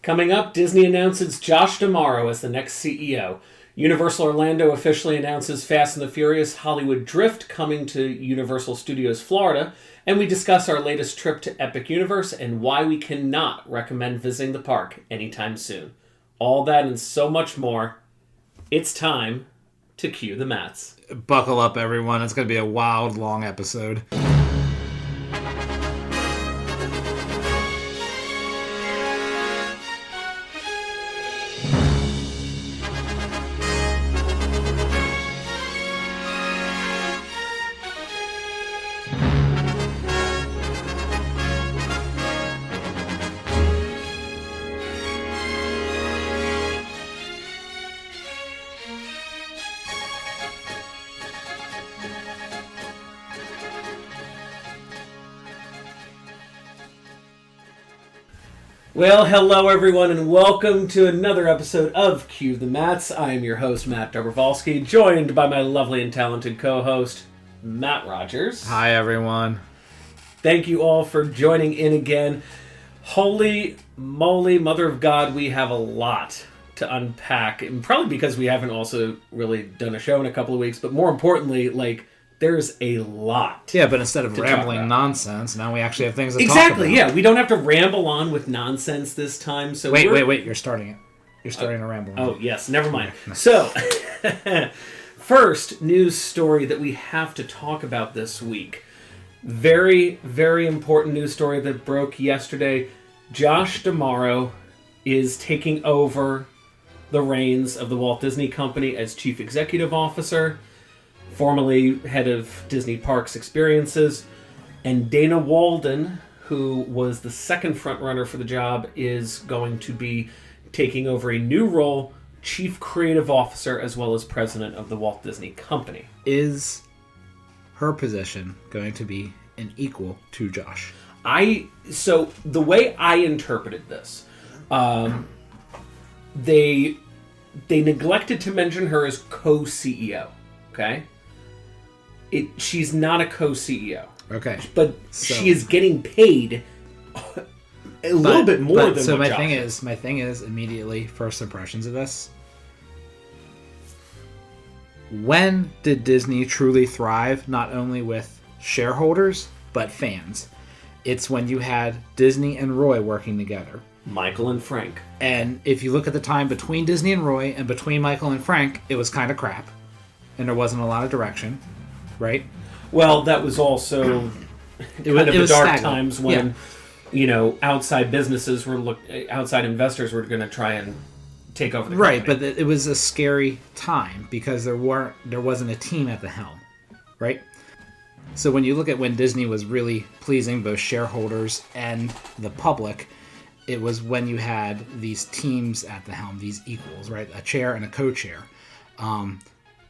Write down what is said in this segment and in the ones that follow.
Coming up, Disney announces Josh D'Amaro as the next CEO. Universal Orlando officially announces Fast and the Furious Hollywood Drift coming to Universal Studios Florida. And we discuss our latest trip to Epic Universe and why we cannot recommend visiting the park anytime soon. All that and so much more. It's time to cue the mats. Buckle up, everyone. It's going to be a wild, long episode. Well, hello everyone, and welcome to another episode of Cue the Mats. I am your host, Matt Dobrovolsky, joined by my lovely and talented co-host, Matt Rogers. Hi, everyone. Thank you all for joining in again. Holy moly, Mother of God, we have a lot to unpack, and probably because we haven't also really done a show in a couple of weeks, but more importantly, there's a lot. Yeah, but instead of rambling nonsense, now we actually have things to talk about. Exactly, yeah. We don't have to ramble on with nonsense this time. So Wait. You're starting it. You're starting to ramble. Oh, yes. Never mind. So, first news story that we have to talk about this week. Very, very important news story that broke yesterday. Josh D'Amaro is taking over the reins of the Walt Disney Company as Chief Executive Officer, formerly head of Disney Parks Experiences, and Dana Walden, who was the second frontrunner for the job, is going to be taking over a new role, Chief Creative Officer, as well as President of the Walt Disney Company. Is her position going to be an equal to Josh? So the way I interpreted this, they neglected to mention her as co-CEO, okay? She's not a co-CEO. Okay. But she is getting paid a little bit more than so what my Josh my thing is immediately first impressions of this. When did Disney truly thrive, not only with shareholders, but fans? It's when you had Disney and Roy working together. Michael and Frank. And if you look at the time between Disney and Roy and between Michael and Frank, it was kind of crap. And there wasn't a lot of direction. Right? Well, that was also kind of the dark times when, outside outside investors were going to try and take over the company. Right, but it was a scary time because there wasn't a team at the helm, right? So when you look at when Disney was really pleasing both shareholders and the public, it was when you had these teams at the helm, these equals, right? A chair and a co-chair.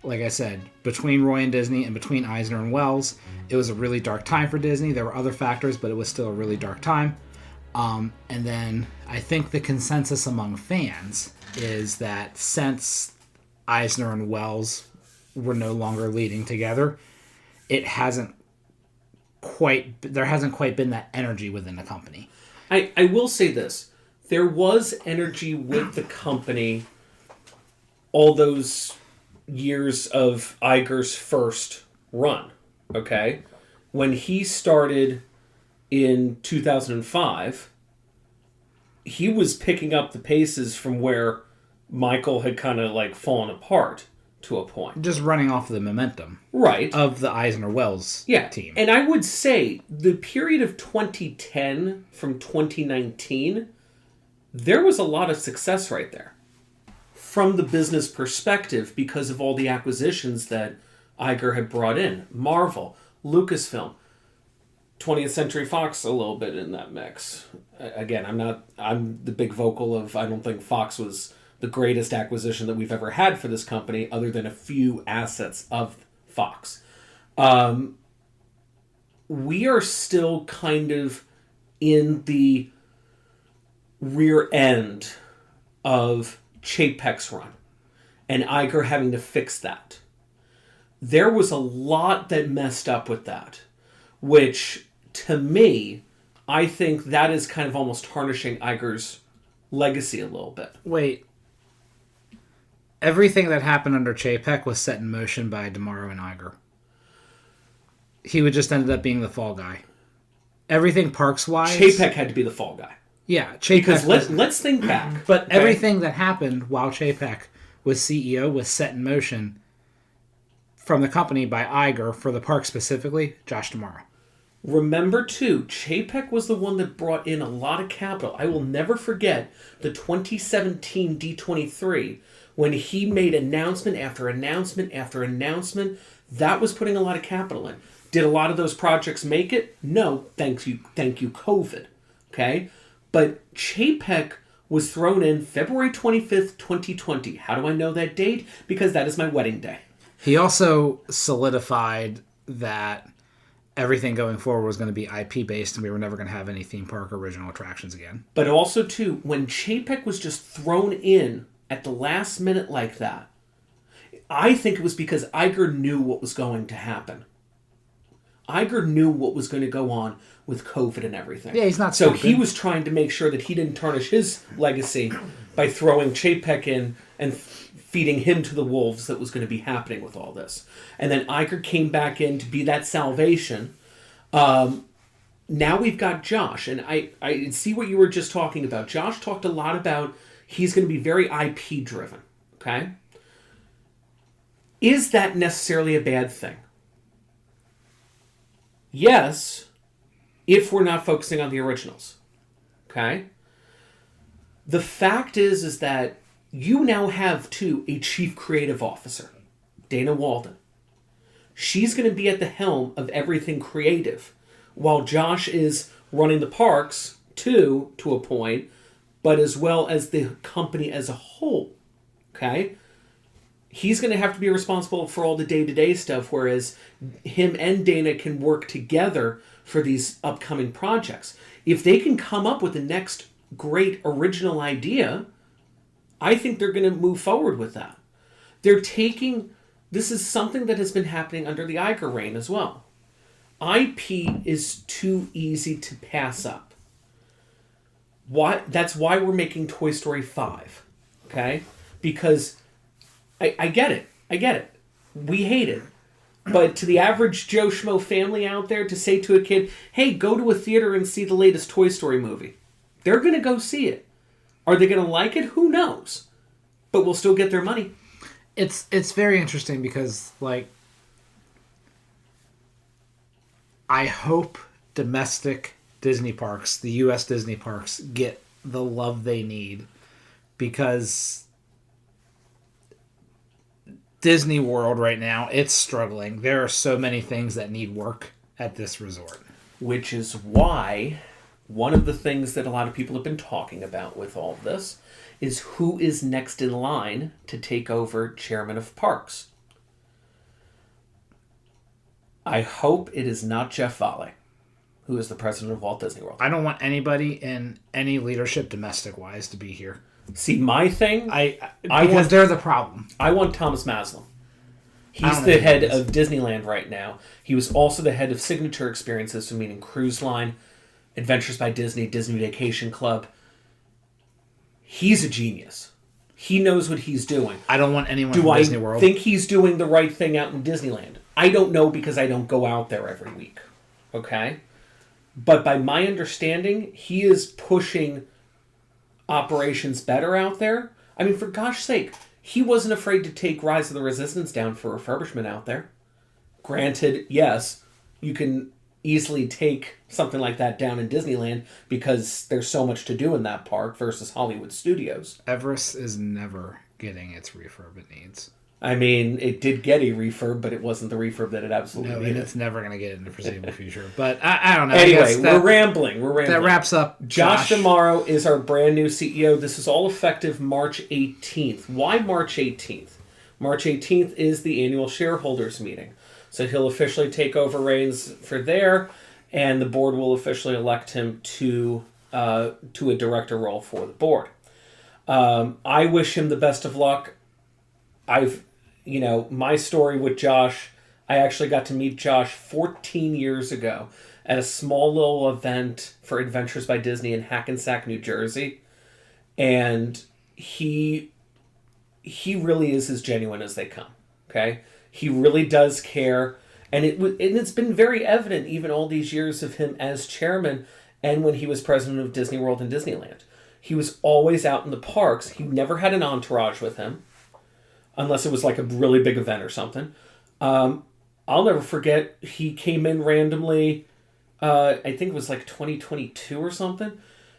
Like I said, between Roy and Disney and between Eisner and Wells, it was a really dark time for Disney. There were other factors, but it was still a really dark time. And then I think the consensus among fans is that since Eisner and Wells were no longer leading together, there hasn't quite been that energy within the company. I will say this. There was energy with the company all those years of Iger's first run, okay? When he started in 2005, he was picking up the paces from where Michael had kind of fallen apart to a point. Just running off the momentum. Right. Of the Eisner-Wells team. And I would say the period of 2010 from 2019, there was a lot of success right there. From the business perspective, because of all the acquisitions that Iger had brought in. Marvel, Lucasfilm, 20th Century Fox a little bit in that mix. Again, I'm the big vocal of I don't think Fox was the greatest acquisition that we've ever had for this company, other than a few assets of Fox. We are still kind of in the rear end of Chapek's run, and Iger having to fix that. There was a lot that messed up with that, which, to me, I think that is kind of almost tarnishing Iger's legacy a little bit. Wait. Everything that happened under Chapek was set in motion by DeMauro and Iger. He would just ended up being the fall guy. Everything parks-wise... Chapek had to be the fall guy. Yeah, Chapek... Because let's think back. But everything that happened while Chapek was CEO was set in motion from the company by Iger, for the park specifically, Josh DeMauro. Remember, too, Chapek was the one that brought in a lot of capital. I will never forget the 2017 D23 when he made announcement after announcement after announcement. That was putting a lot of capital in. Did a lot of those projects make it? No, thank you, COVID. Okay? But Chapek was thrown in February 25th, 2020. How do I know that date? Because that is my wedding day. He also solidified that everything going forward was going to be IP based and we were never going to have any theme park original attractions again. But also, too, when Chapek was just thrown in at the last minute like that, I think it was because Iger knew what was going to happen. Iger knew what was going to go on with COVID and everything. Yeah, he's not so stupid. He was trying to make sure that he didn't tarnish his legacy by throwing Chapek in and feeding him to the wolves that was going to be happening with all this. And then Iger came back in to be that salvation. Now we've got Josh, and I see what you were just talking about. Josh talked a lot about he's going to be very IP driven. Okay? Is that necessarily a bad thing? Yes, if we're not focusing on the originals. Okay? The fact is that you now have, too, a chief creative officer, Dana Walden. She's going to be at the helm of everything creative, while Josh is running the parks, too, to a point, but as well as the company as a whole. Okay? He's going to have to be responsible for all the day-to-day stuff, whereas him and Dana can work together for these upcoming projects. If they can come up with the next great original idea, I think they're going to move forward with that. This is something that has been happening under the Iger reign as well. IP is too easy to pass up. That's why we're making Toy Story 5. Okay? Because I get it. We hate it. But to the average Joe Schmo family out there, to say to a kid, hey, go to a theater and see the latest Toy Story movie, they're going to go see it. Are they going to like it? Who knows? But we'll still get their money. It's very interesting because, like, I hope domestic Disney parks, the U.S. Disney parks, get the love they need, because Disney World right now, it's struggling. There are so many things that need work at this resort. Which is why one of the things that a lot of people have been talking about with all of this is who is next in line to take over chairman of parks. I hope it is not Jeff Valle, who is the president of Walt Disney World. I don't want anybody in any leadership domestic-wise to be here. See, my thing... because they're the problem. I want Thomas Maslin. He's the head of Disneyland right now. He was also the head of Signature Experiences, so meaning Cruise Line, Adventures by Disney, Disney Vacation Club. He's a genius. He knows what he's doing. I don't want anyone in Disney World. Do I think he's doing the right thing out in Disneyland? I don't know, because I don't go out there every week. Okay? But by my understanding, he is pushing operations better out there. I mean, for gosh sake, he wasn't afraid to take Rise of the Resistance down for refurbishment out there. Granted, yes, you can easily take something like that down in Disneyland because there's so much to do in that park versus Hollywood Studios. Everest is never getting its refurb it needs. I mean, it did get a refurb, but it wasn't the refurb that it absolutely needed. And it's never going to get it in the foreseeable future. But I don't know. Anyway, we're rambling. That wraps up Josh DeMauro is our brand new CEO. This is all effective March 18th. Why March 18th? March 18th is the annual shareholders meeting. So he'll officially take over reins for there, and the board will officially elect him to a director role for the board. I wish him the best of luck. My story with Josh, I actually got to meet Josh 14 years ago at a small little event for Adventures by Disney in Hackensack, New Jersey. and he really is as genuine as they come. Okay, he really does care, and it's been very evident even all these years of him as chairman, and when he was president of Disney World and Disneyland. He was always out in the parks. He never had an entourage with him, unless it was like a really big event or something. I'll never forget, he came in randomly, I think it was like 2022 or something.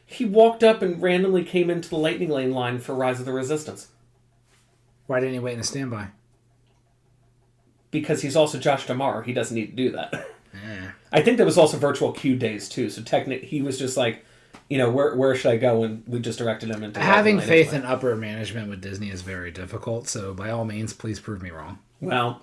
He walked up and randomly came into the Lightning Lane line for Rise of the Resistance. Why didn't he wait in a standby? Because he's also Josh D'Amaro. He doesn't need to do that. Yeah. I think there was also virtual queue days too, so technically he was just like, where should I go? And we just directed him into having faith in upper management with Disney is very difficult. So by all means, please prove me wrong. Well,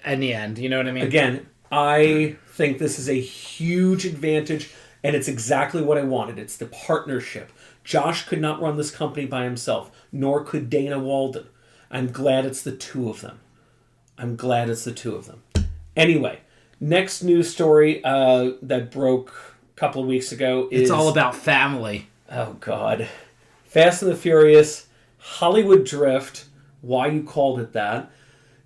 in the end, you know what I mean? Again, I think this is a huge advantage, and it's exactly what I wanted. It's the partnership. Josh could not run this company by himself, nor could Dana Walden. I'm glad it's the two of them. Anyway, next news story that broke couple of weeks ago is... It's all about family. Oh, God. Fast and the Furious, Hollywood Drift, why you called it that,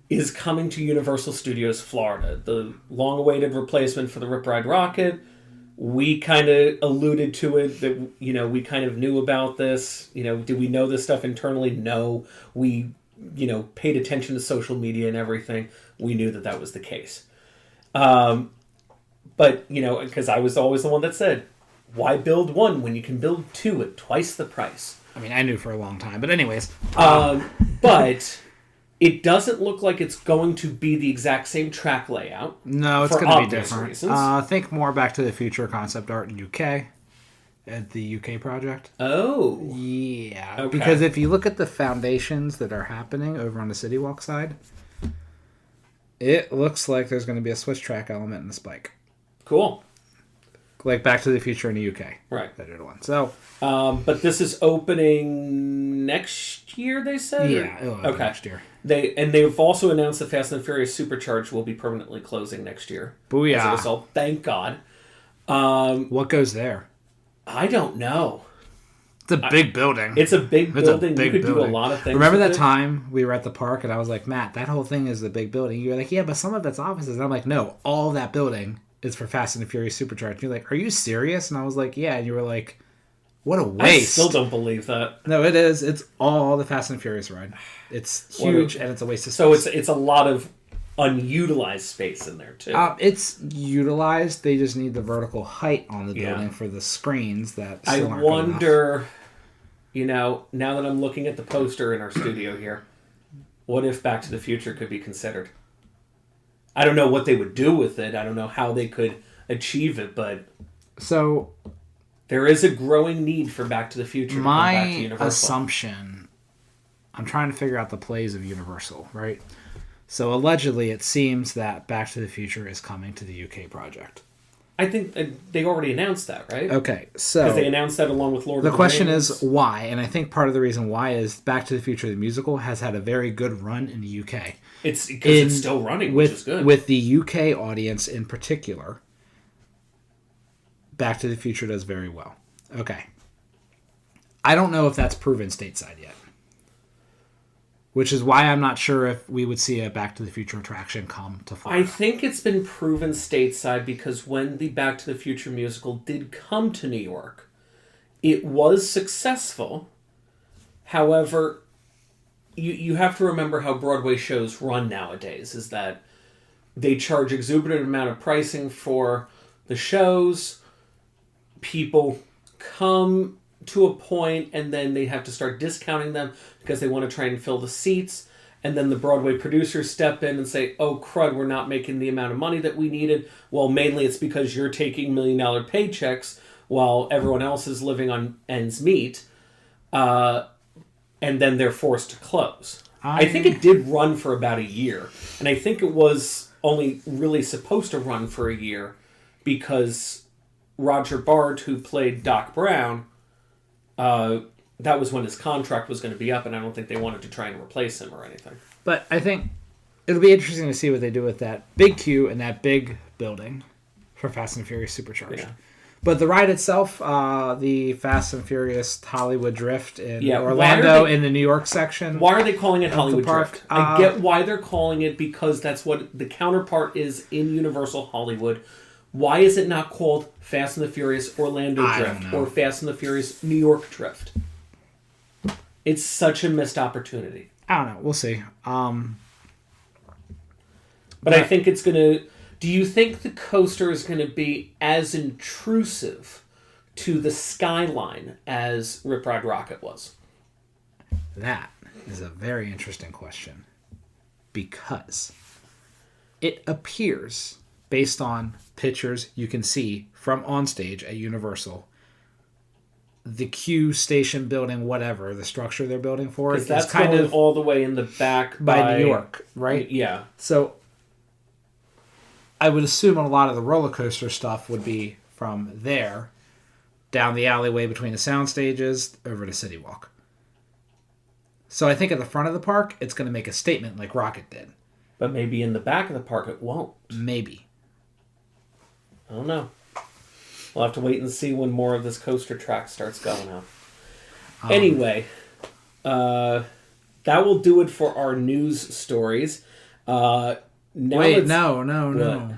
is coming to Universal Studios Florida. The long-awaited replacement for the Rip Ride Rocket. We kind of alluded to it, that, we kind of knew about this. Did we know this stuff internally? No. We, paid attention to social media and everything. We knew that was the case. But, because I was always the one that said, why build one when you can build two at twice the price? I mean, I knew for a long time, but anyways. But it doesn't look like it's going to be the exact same track layout. No, it's going to be different. Reasons. Think more Back to the Future concept art in UK, at the UK project. Oh. Yeah. Okay. Because if you look at the foundations that are happening over on the City Walk side, it looks like there's going to be a switch track element in the spike. Cool. Like Back to the Future in the UK. Right. That did one. So, but this is opening next year, they said? Yeah, it'll open next year. They've also announced that Fast and the Furious Supercharged will be permanently closing next year. Booyah. As a result, thank God. What goes there? I don't know. It's a big building. It's a big building. You could do a lot of things. Remember that time we were at the park and I was like, Matt, that whole thing is the big building. You were like, yeah, but some of it's offices. And I'm like, no, all that building is for Fast and the Furious Supercharged. You're like, are you serious? And I was like, yeah. And you were like, what a waste. I still don't believe that. No, it is. It's all the Fast and Furious ride. It's huge and it's a waste of space. So it's a lot of unutilized space in there too. It's utilized. They just need the vertical height on the building for the screens that still aren't wonder, now that I'm looking at the poster in our studio here, what if Back to the Future could be considered? I don't know what they would do with it. I don't know how they could achieve it, but so there is a growing need for Back to the Future. My assumption, I'm trying to figure out the plays of Universal, right? So allegedly, it seems that Back to the Future is coming to the UK project. I think they already announced that, right? Okay, so because they announced that along with Lord of the Rings. The question is why, and I think part of the reason why is Back to the Future the musical has had a very good run in the UK. It's because it's still running, which is good. With the UK audience in particular, Back to the Future does very well. Okay, I don't know if that's proven stateside yet. Which is why I'm not sure if we would see a Back to the Future attraction come to Florida. I think it's been proven stateside because when the Back to the Future musical did come to New York, it was successful. However, you have to remember how Broadway shows run nowadays, is that they charge exorbitant amount of pricing for the shows. People come to a point and then they have to start discounting them because they want to try and fill the seats, and then the Broadway producers step in and say, oh crud, we're not making the amount of money that we needed. Well, mainly it's because you're taking $1 million paychecks while everyone else is living on ends meet, and then they're forced to close. I think it did run for about a year, and I think it was only really supposed to run for a year because Roger Bart, who played Doc Brown, that was when his contract was going to be up, and I don't think they wanted to try and replace him or anything. But I think it'll be interesting to see what they do with that big queue and that big building for Fast and Furious Supercharged. Yeah. But the ride itself, the Fast and Furious Hollywood Drift in Yeah, Orlando in the New York section. Why are they calling it Hollywood park? Drift? I get why they're calling it, because that's what the counterpart is in Universal Hollywood. Why is it not called Fast and the Furious Orlando Drift or Fast and the Furious New York Drift? It's such a missed opportunity. I don't know. We'll see. But I think it's going to... Do you think the coaster is going to be as intrusive to the skyline as Rip Ride Rocket was? That is a very interesting question. Because it appears, based on pictures you can see from onstage at Universal, the Q station building, whatever, the structure they're building for it, that's kind of all the way in the back by New York, right? Yeah. So I would assume a lot of the roller coaster stuff would be from there, down the alleyway between the sound stages, over to City Walk. So I think at the front of the park, it's going to make a statement like Rocket did. But maybe in the back of the park it won't. Maybe. I don't know. We'll have to wait and see when more of this coaster track starts going up. Anyway, that will do it for our news stories. Wait, no.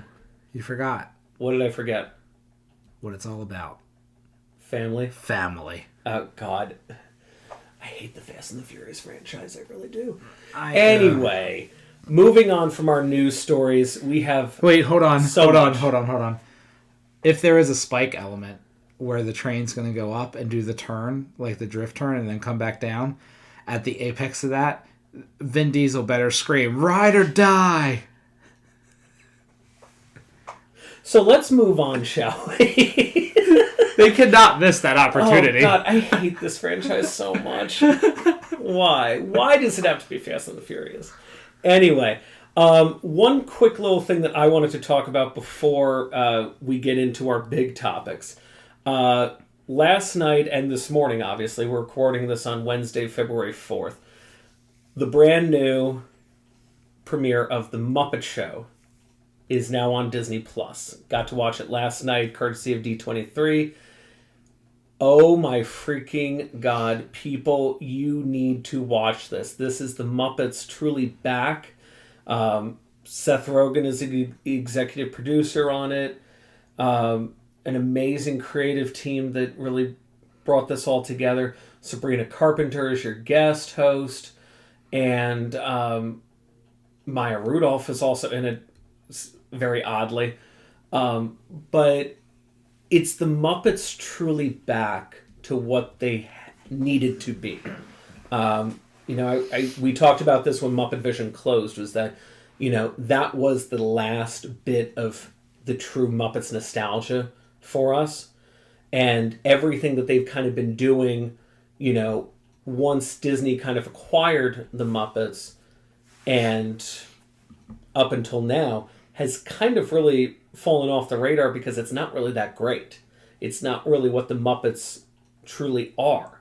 You forgot. What did I forget? What it's all about. Family? Family. Oh, God. I hate the Fast and the Furious franchise. I really do. Anyway, moving on from our news stories, we have... Wait, hold on. Hold on. If there is a spike element where the train's going to go up and do the turn, like the drift turn, and then come back down, at the apex of that, Vin Diesel better scream, "Ride or die!" So let's move on, shall we? They cannot miss that opportunity. Oh, God, I hate this franchise so much. Why? Why does it have to be Fast and the Furious? Anyway, one quick little thing that I wanted to talk about before we get into our big topics. Last night and this morning, obviously, we're recording this on Wednesday, February 4th. The brand new premiere of The Muppet Show is now on Disney+. Got to watch it last night, courtesy of D23. Oh my freaking God, people, you need to watch this. This is The Muppets truly back. Seth Rogen is the executive producer on it. An amazing creative team that really brought this all together. Sabrina Carpenter is your guest host. And Maya Rudolph is also in it, very oddly. But it's the Muppets truly back to what they needed to be. We talked about this when Muppet Vision closed, was that, that was the last bit of the true Muppets nostalgia for us. And everything that they've kind of been doing, once Disney kind of acquired the Muppets and up until now, has kind of really fallen off the radar because it's not really that great. It's not really what the Muppets truly are.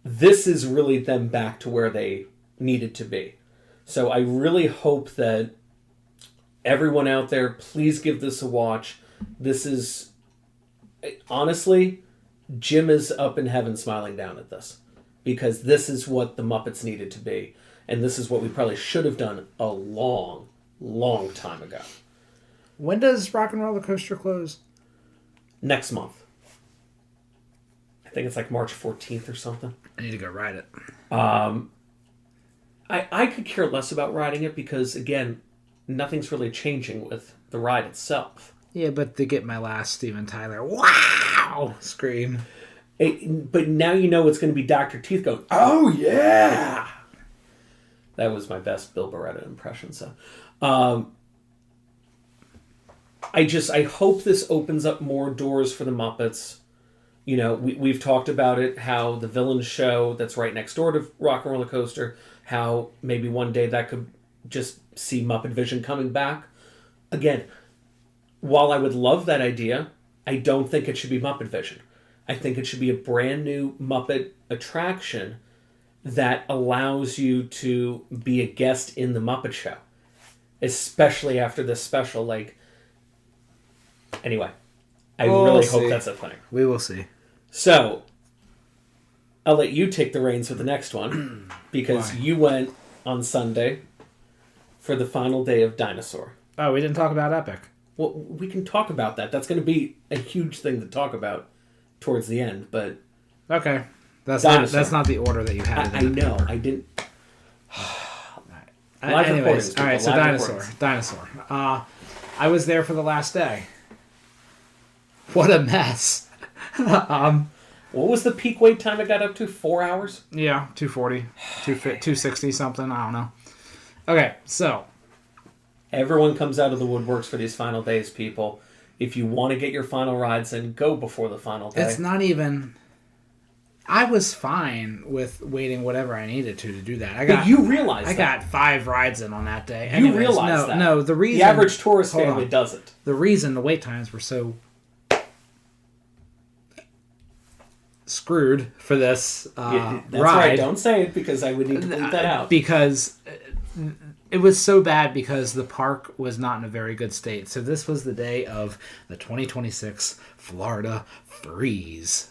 This is really them back to where they needed to be. So I really hope that everyone out there, please give this a watch. This is, honestly, Jim is up in heaven smiling down at this. Because this is what the Muppets needed to be. And this is what we probably should have done a long, long time ago. When does Rock and Roller Coaster close? Next month. I think it's like March 14th or something. I need to go ride it. I could care less about riding it because, again, nothing's really changing with the ride itself. Yeah, but to get my last Steven Tyler, wow, scream. But now you know it's going to be Dr. Teeth going, "Oh, yeah!" That was my best Bill Barretta impression. So, I hope this opens up more doors for the Muppets. We've talked about it, how the Villains show that's right next door to Rock and Roller Coaster, how maybe one day that could just see Muppet Vision coming back. Again, while I would love that idea, I don't think it should be Muppet Vision. I think it should be a brand new Muppet attraction that allows you to be a guest in the Muppet Show. Especially after this special. Anyway, I We'll really see. hope that's a thing. We will see. So, I'll let you take the reins with the next one because Why? you went on Sunday for the final day of Dinosaur. Oh, we didn't talk about Epic. Well, we can talk about that. That's going to be a huge thing to talk about towards the end, but... Okay. That's Dinosaur. not the order that you had it I in. know. I didn't... Live recordings, Anyways, people, all right, so live recordings. Dinosaur. I was there for the last day. What a mess. What was the peak wait time it got up to? 4 hours? Yeah, 240, 260 something, I don't know. Okay, so Everyone comes out of the woodworks for these final days, people. If you want to get your final rides in, go before the final day. it's not even... I was fine with waiting whatever I needed to do that. But you realize I that. got 5 rides in on that day. You Anyways, realize that. No, the reason... The average tourist hold family on. doesn't. The reason the wait times were so screwed for this That's ride... right. Don't say it because I would need to bleep that out. Because it was so bad because the park was not in a very good state. So this was the day of the 2026 Florida Freeze.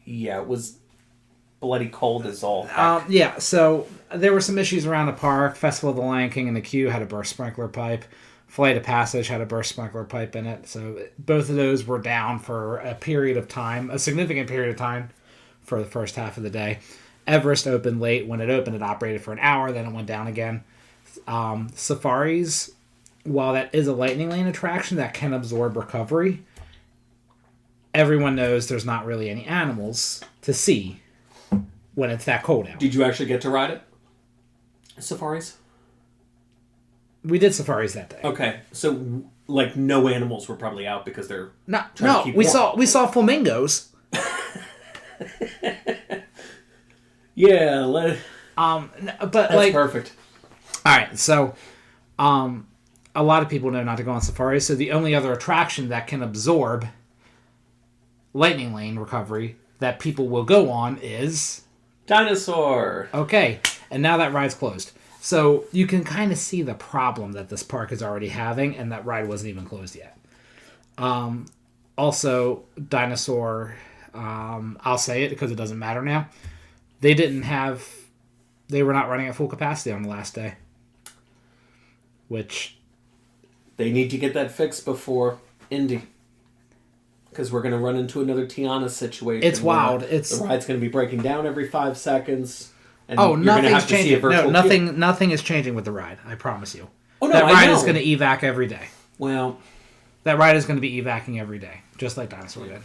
Yeah, it was bloody cold as all. Yeah, so there were some issues around the park. Festival of the Lion King and the Queue had a burst sprinkler pipe. Flight of Passage had a burst sprinkler pipe in it. So both of those were down for a period of time, a significant period of time for the first half of the day. Everest opened late. When it opened, it operated for an hour, then it went down again. Safaris, while that is a lightning lane attraction that can absorb recovery, everyone knows there's not really any animals to see when it's that cold out. Did you actually get to ride it? Safaris? We did safaris that day. Okay, so like no animals were probably out because they're No, trying to keep we warm. saw flamingos. Yeah, But that's like, perfect. all right, so a lot of people know not to go on safaris. So the only other attraction that can absorb lightning lane recovery that people will go on is Dinosaur. okay. And now that ride's closed. So you can kind of see the problem that this park is already having, and that ride wasn't even closed yet. Also, Dinosaur, I'll say it because it doesn't matter now. They were not running at full capacity on the last day. Which... They need to get that fixed before Indy. Because we're going to run into another Tiana situation. It's wild. The ride's going to be breaking down every 5 seconds. And nothing's changing. No, nothing is changing with the ride. I promise you. Oh, no, that I ride know. is going to evac every day. Well, That ride is going to be evacing every day, just like Dinosaur did.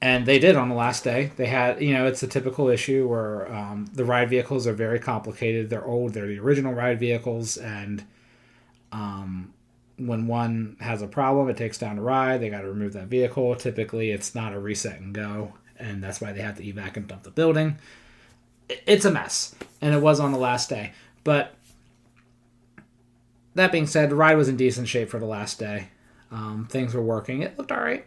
And they did on the last day. They had, it's a typical issue where the ride vehicles are very complicated. They're old. They're the original ride vehicles, and when one has a problem, it takes down the ride. They got to remove that vehicle. Typically, it's not a reset and go, and that's why they have to evac and dump the building. It's a mess, and it was on the last day. But that being said, the ride was in decent shape for the last day. Things were working. It looked all right.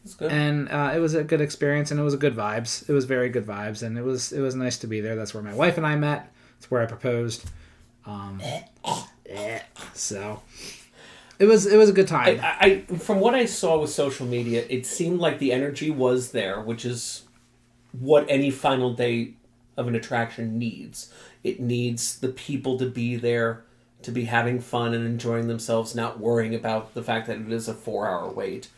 it's good. And it was a good experience, and it was a good vibes. It was very good vibes, and it was nice to be there. That's where my wife and I met. It's where I proposed. So it was a good time. I from what I saw with social media, it seemed like the energy was there, which is what any final day of an attraction needs. It needs the people to be there, to be having fun and enjoying themselves, not worrying about the fact that it is a 4-hour wait.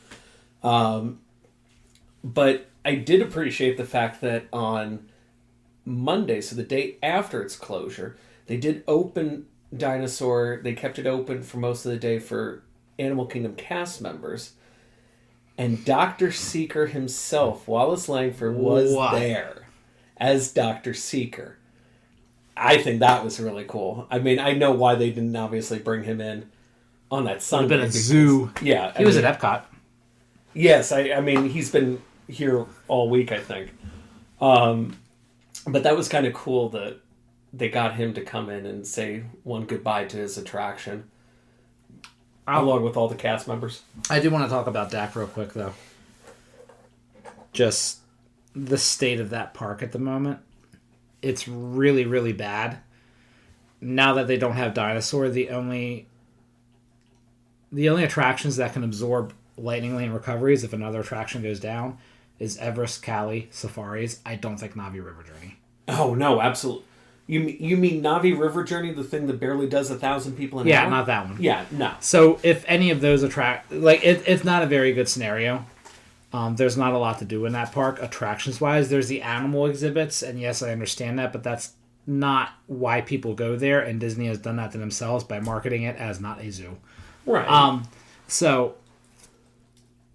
But I did appreciate the fact that on Monday, so the day after its closure, they did open Dinosaur. They kept it open for most of the day for Animal Kingdom cast members. And Dr. Seeker himself, Wallace Langford, was there as Dr. Seeker. I think that was really cool. I mean, I know why they didn't obviously bring him in on that Sunday. Would have been a zoo. Yeah. He was at Epcot. Yes, I mean, he's been here all week, I think. But that was kind of cool that they got him to come in and say one goodbye to his attraction. Along with all the cast members. I do want to talk about Dak real quick, though. Just the state of that park at the moment. It's really, really bad. Now that they don't have Dinosaur, the only the only attractions that can absorb lightning lane recoveries if another attraction goes down is Everest, Cali, Safaris. I don't think Navi River Journey. Oh, no, absolutely. You mean Navi River Journey, the thing that barely does 1,000 people an hour? Yeah, not that one. Yeah, no. So if any of those it's not a very good scenario. There's not a lot to do in that park, attractions-wise. There's the animal exhibits, and yes, I understand that, but that's not why people go there, and Disney has done that to themselves by marketing it as not a zoo. Right.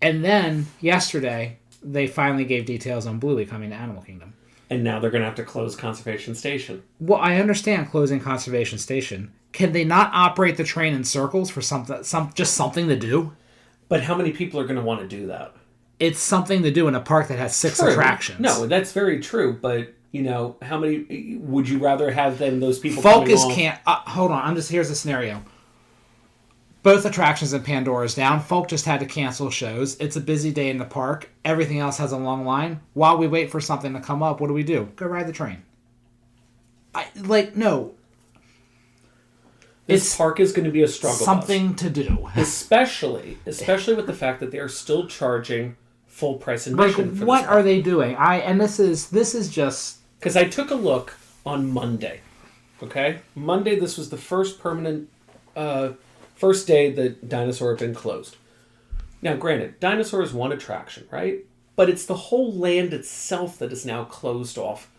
And then, yesterday, they finally gave details on Bluey coming to Animal Kingdom. And now they're going to have to close Conservation Station. Well, I understand closing Conservation Station. Can they not operate the train in circles for something to do? But how many people are going to want to do that? It's something to do in a park that has 6 attractions. No, that's very true. But, how many would you rather have than those people Focus can't... hold on. Here's the scenario. Both attractions in Pandora's down. Folk just had to cancel shows. It's a busy day in the park. Everything else has a long line. While we wait for something to come up, what do? Go ride the train. No. This park is going to be a struggle. Something to do. Especially with the fact that they are still charging full price admission. What are they doing? This is just... Because I took a look on Monday. Okay? Monday, this was the first day that Dinosaur had been closed. Now, granted, Dinosaur is one attraction, right? But it's the whole land itself that is now closed off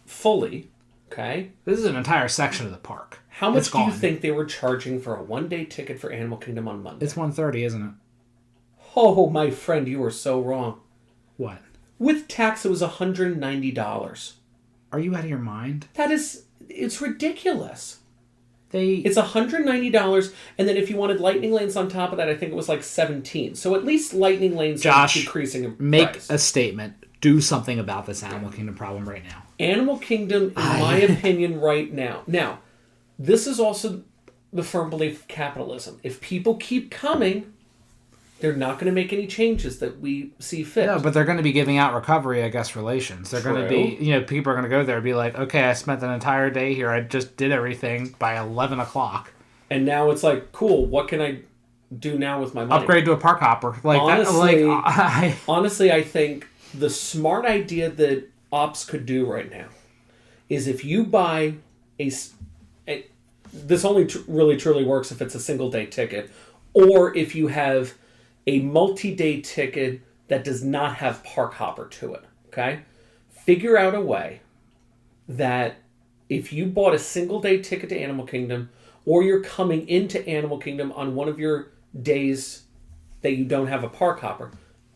fully. Okay? This is an entire section of the park. How much do you think they were charging for a one-day ticket for Animal Kingdom on Monday? It's $130, isn't it? Oh, my friend, you are so wrong. What? With tax, it was $190. Are you out of your mind? It's ridiculous. They It's $190, and then if you wanted lightning lanes on top of that, I think it was like $17. So at least lightning lanes are decreasing in make price. a statement. Do something about this Animal Kingdom problem right now. Animal Kingdom, in my opinion, right now. Now, this is also the firm belief of capitalism. If people keep coming, they're not going to make any changes that we see fit. No, but they're going to be giving out recovery, I guess, relations. They're going to be, people are going to go there and be like, okay, I spent an entire day here. I just did everything by 11 o'clock. And now it's like, cool, what can I do now with my money? Upgrade to a park hopper. Honestly, I think the smart idea that ops could do right now is if you buy this only really truly works if it's a single day ticket, or if you have a multi-day ticket that does not have park hopper to it. Okay, figure out a way that if you bought a single day ticket to Animal Kingdom, or you're coming into Animal Kingdom on one of your days that you don't have a park hopper,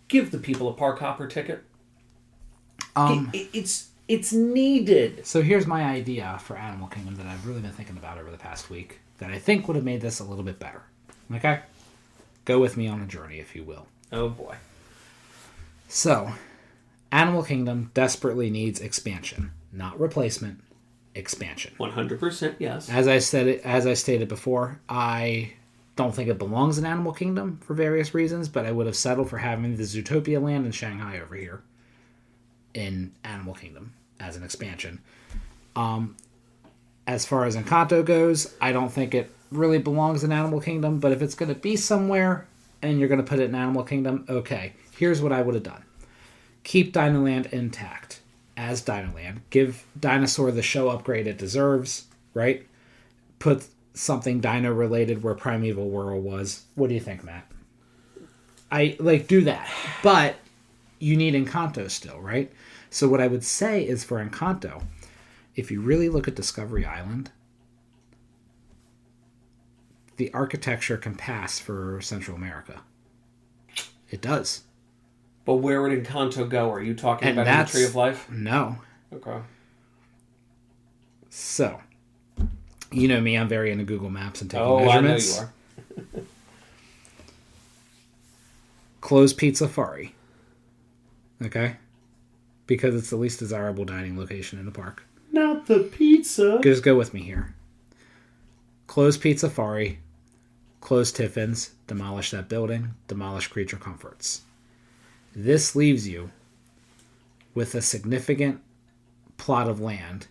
give the people a park hopper ticket. It's needed. So here's my idea for Animal Kingdom that I've really been thinking about over the past week that I think would have made this a little bit better. Okay? Go with me on a journey, if you will. Oh, boy. So, Animal Kingdom desperately needs expansion. Not replacement, expansion. 100% yes. As I stated before, I don't think it belongs in Animal Kingdom for various reasons, but I would have settled for having the Zootopia land in Shanghai over here in Animal Kingdom as an expansion. As far as Encanto goes, I don't think it really belongs in Animal Kingdom, but if it's going to be somewhere and you're going to put it in Animal Kingdom, okay. Here's what I would have done. Keep Dinoland intact as Dinoland. Give Dinosaur the show upgrade it deserves, right? Put something dino related where Primeval World was. What do you think, Matt? Do that. But you need Encanto still, right? So what I would say is for Encanto, if you really look at Discovery Island, the architecture can pass for Central America. It does. But where would Encanto go? Are you talking about the Tree of Life? No. Okay. So, you know me, I'm very into Google Maps and taking measurements. I know you are. Close Pizza Safari. Okay? Because it's the least desirable dining location in the park. Not the pizza. Just go with me here. Close Pizza Safari. Close Tiffin's. Demolish that building. Demolish Creature Comforts. This leaves you with a significant plot of land.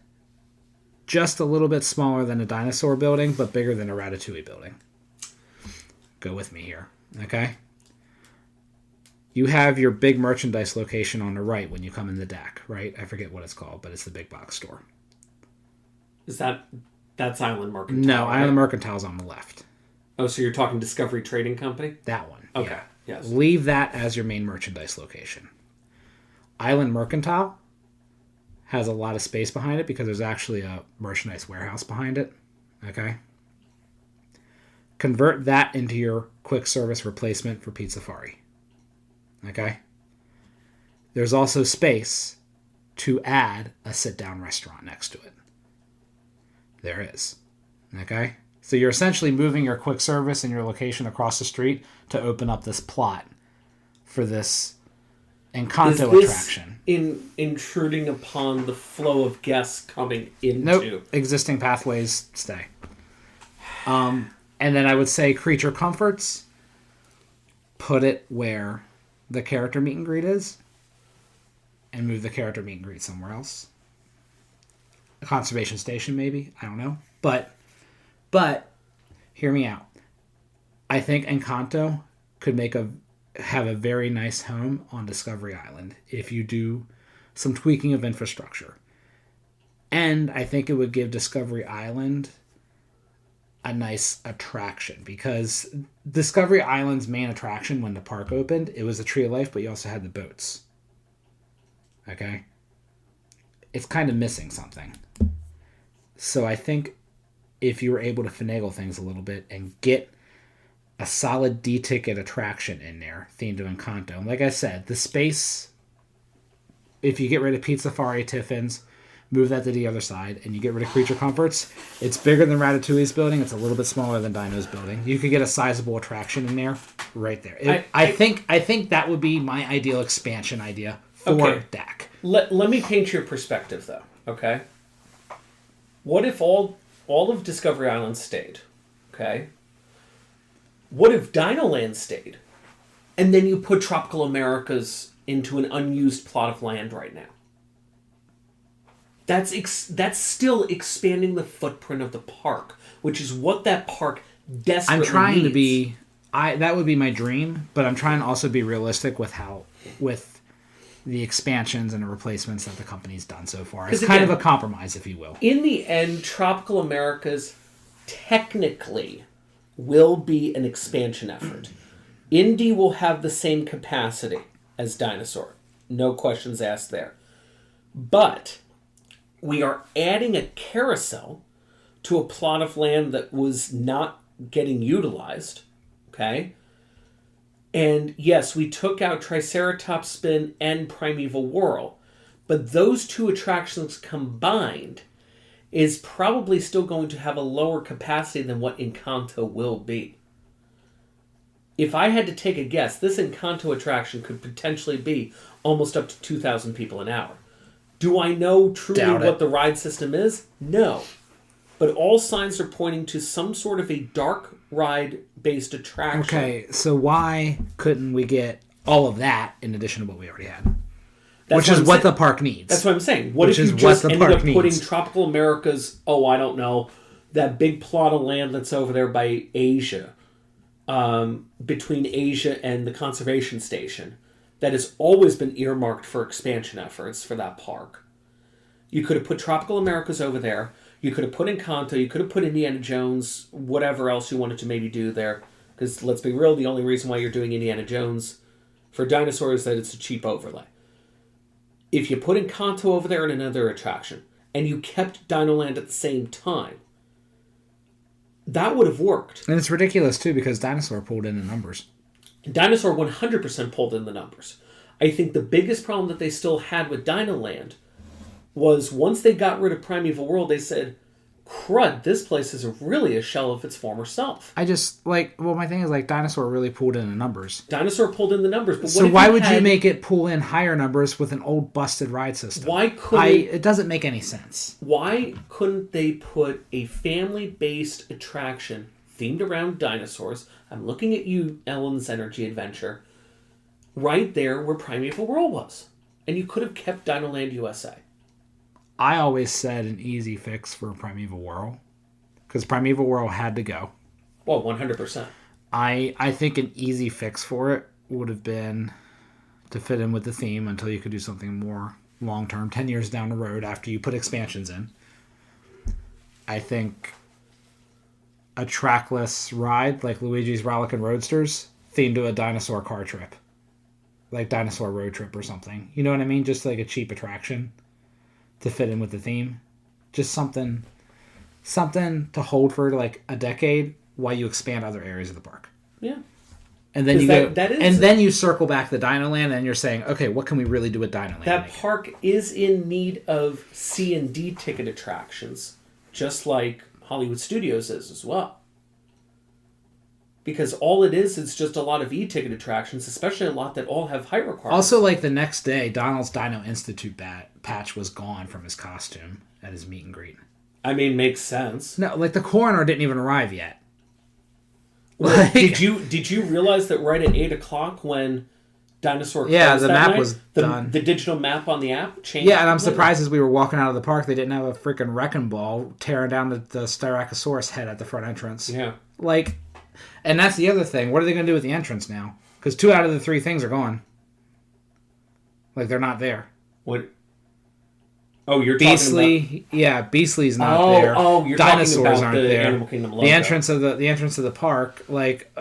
Just a little bit smaller than a Dinosaur building, but bigger than a Ratatouille building. Go with me here, okay? You have your big merchandise location on the right when you come in the deck, right? I forget what it's called, but it's the big box store. That's Island Mercantile? No, right? Island Mercantile's on the left. Oh, so you're talking Discovery Trading Company? That one. Okay, yeah. yes. Leave that as your main merchandise location. Island Mercantile has a lot of space behind it because there's actually a merchandise warehouse behind it. Okay? Convert that into your quick service replacement for Pizzafari. Okay? There's also space to add a sit-down restaurant next to it. There is. Okay? So you're essentially moving your quick service and your location across the street to open up this plot for this Encanto attraction. Intruding upon the flow of guests coming into... Nope. Existing pathways stay. And then I would say Creature Comforts, put it where the character meet and greet is, and move the character meet and greet somewhere else. A conservation station, maybe. I don't know. But hear me out. I think Encanto could have a very nice home on Discovery Island if you do some tweaking of infrastructure. And I think it would give Discovery Island a nice attraction, because Discovery Island's main attraction when the park opened, it was the Tree of Life, but you also had the boats. Okay? It's kind of missing something. So I think if you were able to finagle things a little bit and get a solid D-ticket attraction in there, themed to Encanto. And like I said, the space, if you get rid of Pizzafari Tiffin's, move that to the other side, and you get rid of Creature Comforts, it's bigger than Ratatouille's building. It's a little bit smaller than Dino's building. You could get a sizable attraction in there, right there. I think that would be my ideal expansion idea for DAC. Let me paint your perspective, though, okay? What if all of Discovery Island stayed, okay? What if Dinoland stayed, and then you put Tropical Americas into an unused plot of land right now? That's still expanding the footprint of the park, which is what that park desperately needs. I'm trying to be... that would be my dream, but I'm trying to also be realistic with the expansions and the replacements that the company's done so far. It's kind of a compromise, if you will. In the end, Tropical Americas technically will be an expansion effort. Indy will have the same capacity as Dinosaur. No questions asked there. But we are adding a carousel to a plot of land that was not getting utilized. Okay? And yes, we took out Triceratops Spin and Primeval Whirl. But those two attractions combined is probably still going to have a lower capacity than what Encanto will be. If I had to take a guess, this Encanto attraction could potentially be almost up to 2,000 people an hour. Do I know truly what the ride system is? No. But all signs are pointing to some sort of a dark ride-based attraction. Okay, so why couldn't we get all of that in addition to what we already had? Which is what the park needs. That's what I'm saying. What if you just ended up putting Tropical America's, I don't know, that big plot of land that's over there by Asia, between Asia and the conservation station, that has always been earmarked for expansion efforts for that park. You could have put Tropical America's over there. You could have put Encanto. You could have put Indiana Jones, whatever else you wanted to maybe do there. Because let's be real, the only reason why you're doing Indiana Jones for Dinosaur is that it's a cheap overlay. If you put Encanto over there in another attraction, and you kept Dinoland at the same time, that would have worked. And it's ridiculous, too, because Dinosaur pulled in the numbers. Dinosaur 100% pulled in the numbers. I think the biggest problem that they still had with Dinoland was once they got rid of Primeval World, they said, crud, this place is really a shell of its former self. My thing is, Dinosaur really pulled in the numbers. Dinosaur pulled in the numbers. But so why would you make it pull in higher numbers with an old busted ride system? It doesn't make any sense. Why couldn't they put a family-based attraction themed around dinosaurs? I'm looking at you, Ellen's Energy Adventure, right there where Primeval World was. And you could have kept Dinoland USA. I always said an easy fix for Primeval Whirl, because Primeval Whirl had to go. Well, 100%. I think an easy fix for it would have been to fit in with the theme until you could do something more long-term, 10 years down the road after you put expansions in. I think a trackless ride like Luigi's Rollickin' Roadsters themed to a dinosaur car trip. Like Dinosaur Road Trip or something. You know what I mean? Just like a cheap attraction to fit in with the theme. Just something to hold for like a decade while you expand other areas of the park. Yeah. And then then you circle back to Dinoland and you're saying, okay, what can we really do with Dinoland? That park is in need of C&D ticket attractions, just like Hollywood Studios is as well. Because all it is just a lot of e-ticket attractions, especially a lot that all have height requirements. Also, like the next day, Donald's Dino Institute patch was gone from his costume at his meet and greet. I mean, makes sense. No, like the coroner didn't even arrive yet. Well, did you realize that right at 8:00 when Dinosaur closed the that map night, was done. The digital map on the app changed. Yeah, and I'm surprised as we were walking out of the park, they didn't have a freaking wrecking ball tearing down the Styracosaurus head at the front entrance. Yeah. Like, and that's the other thing. What are they going to do with the entrance now? Because 2 out of the 3 things are gone. Like, they're not there. What? Oh, you're Beastly, talking about... Yeah, Beastly's not there. Oh, you're Dinosaurs talking about aren't the there. Animal Kingdom logo. The entrance of the park, like,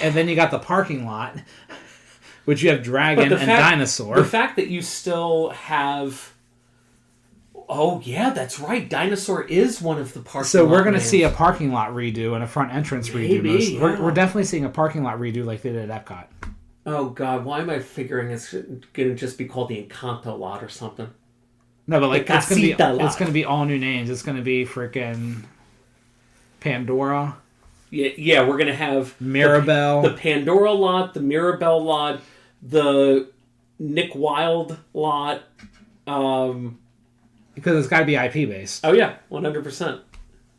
and then you got the parking lot, which you have Dragon and Dinosaur. The fact that you still have... Oh, yeah, that's right. Dinosaur is one of the parking lot So we're going to names. see a parking lot redo and a front entrance redo. Maybe, yeah. We're definitely seeing a parking lot redo like they did at Epcot. Oh, God, why am I figuring it's going to just be called the Encanto lot or something? No, but like The it's gonna lot. be all new names. It's gonna be freaking Pandora. Yeah, we're gonna have Mirabelle, the Pandora lot, the Mirabelle lot, the Nick Wilde lot. Because it's got to be IP based. Oh yeah, 100%.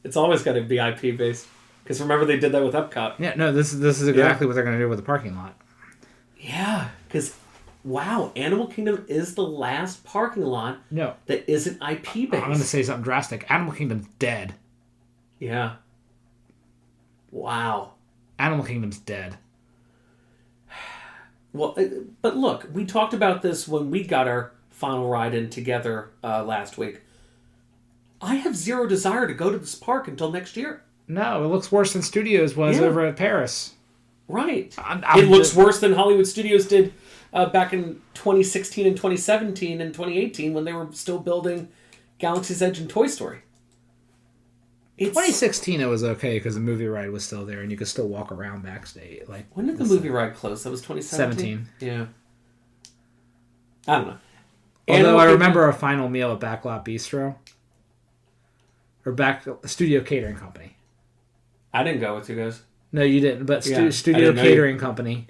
It's always got to be IP based. Because remember they did that with Epcot. Yeah, no, this is exactly what they're gonna do with the parking lot. Yeah, because. Wow, Animal Kingdom is the last parking lot that isn't IP based. I'm going to say something drastic. Animal Kingdom's dead. Yeah. Wow. Animal Kingdom's dead. Well, but look, we talked about this when we got our final ride in together last week. I have zero desire to go to this park until next year. No, it looks worse than Studios was over at Paris. Right. It looks worse than Hollywood Studios did back in 2016 and 2017 and 2018 when they were still building Galaxy's Edge and Toy Story. 2016 it was okay because the movie ride was still there and you could still walk around backstage. Like, when did the movie ride close? That was 2017? Yeah. I don't know. Although I remember a final meal at Backlot Bistro. Or Studio Catering Company. I didn't go with you guys. No, you didn't. But Studio Catering Company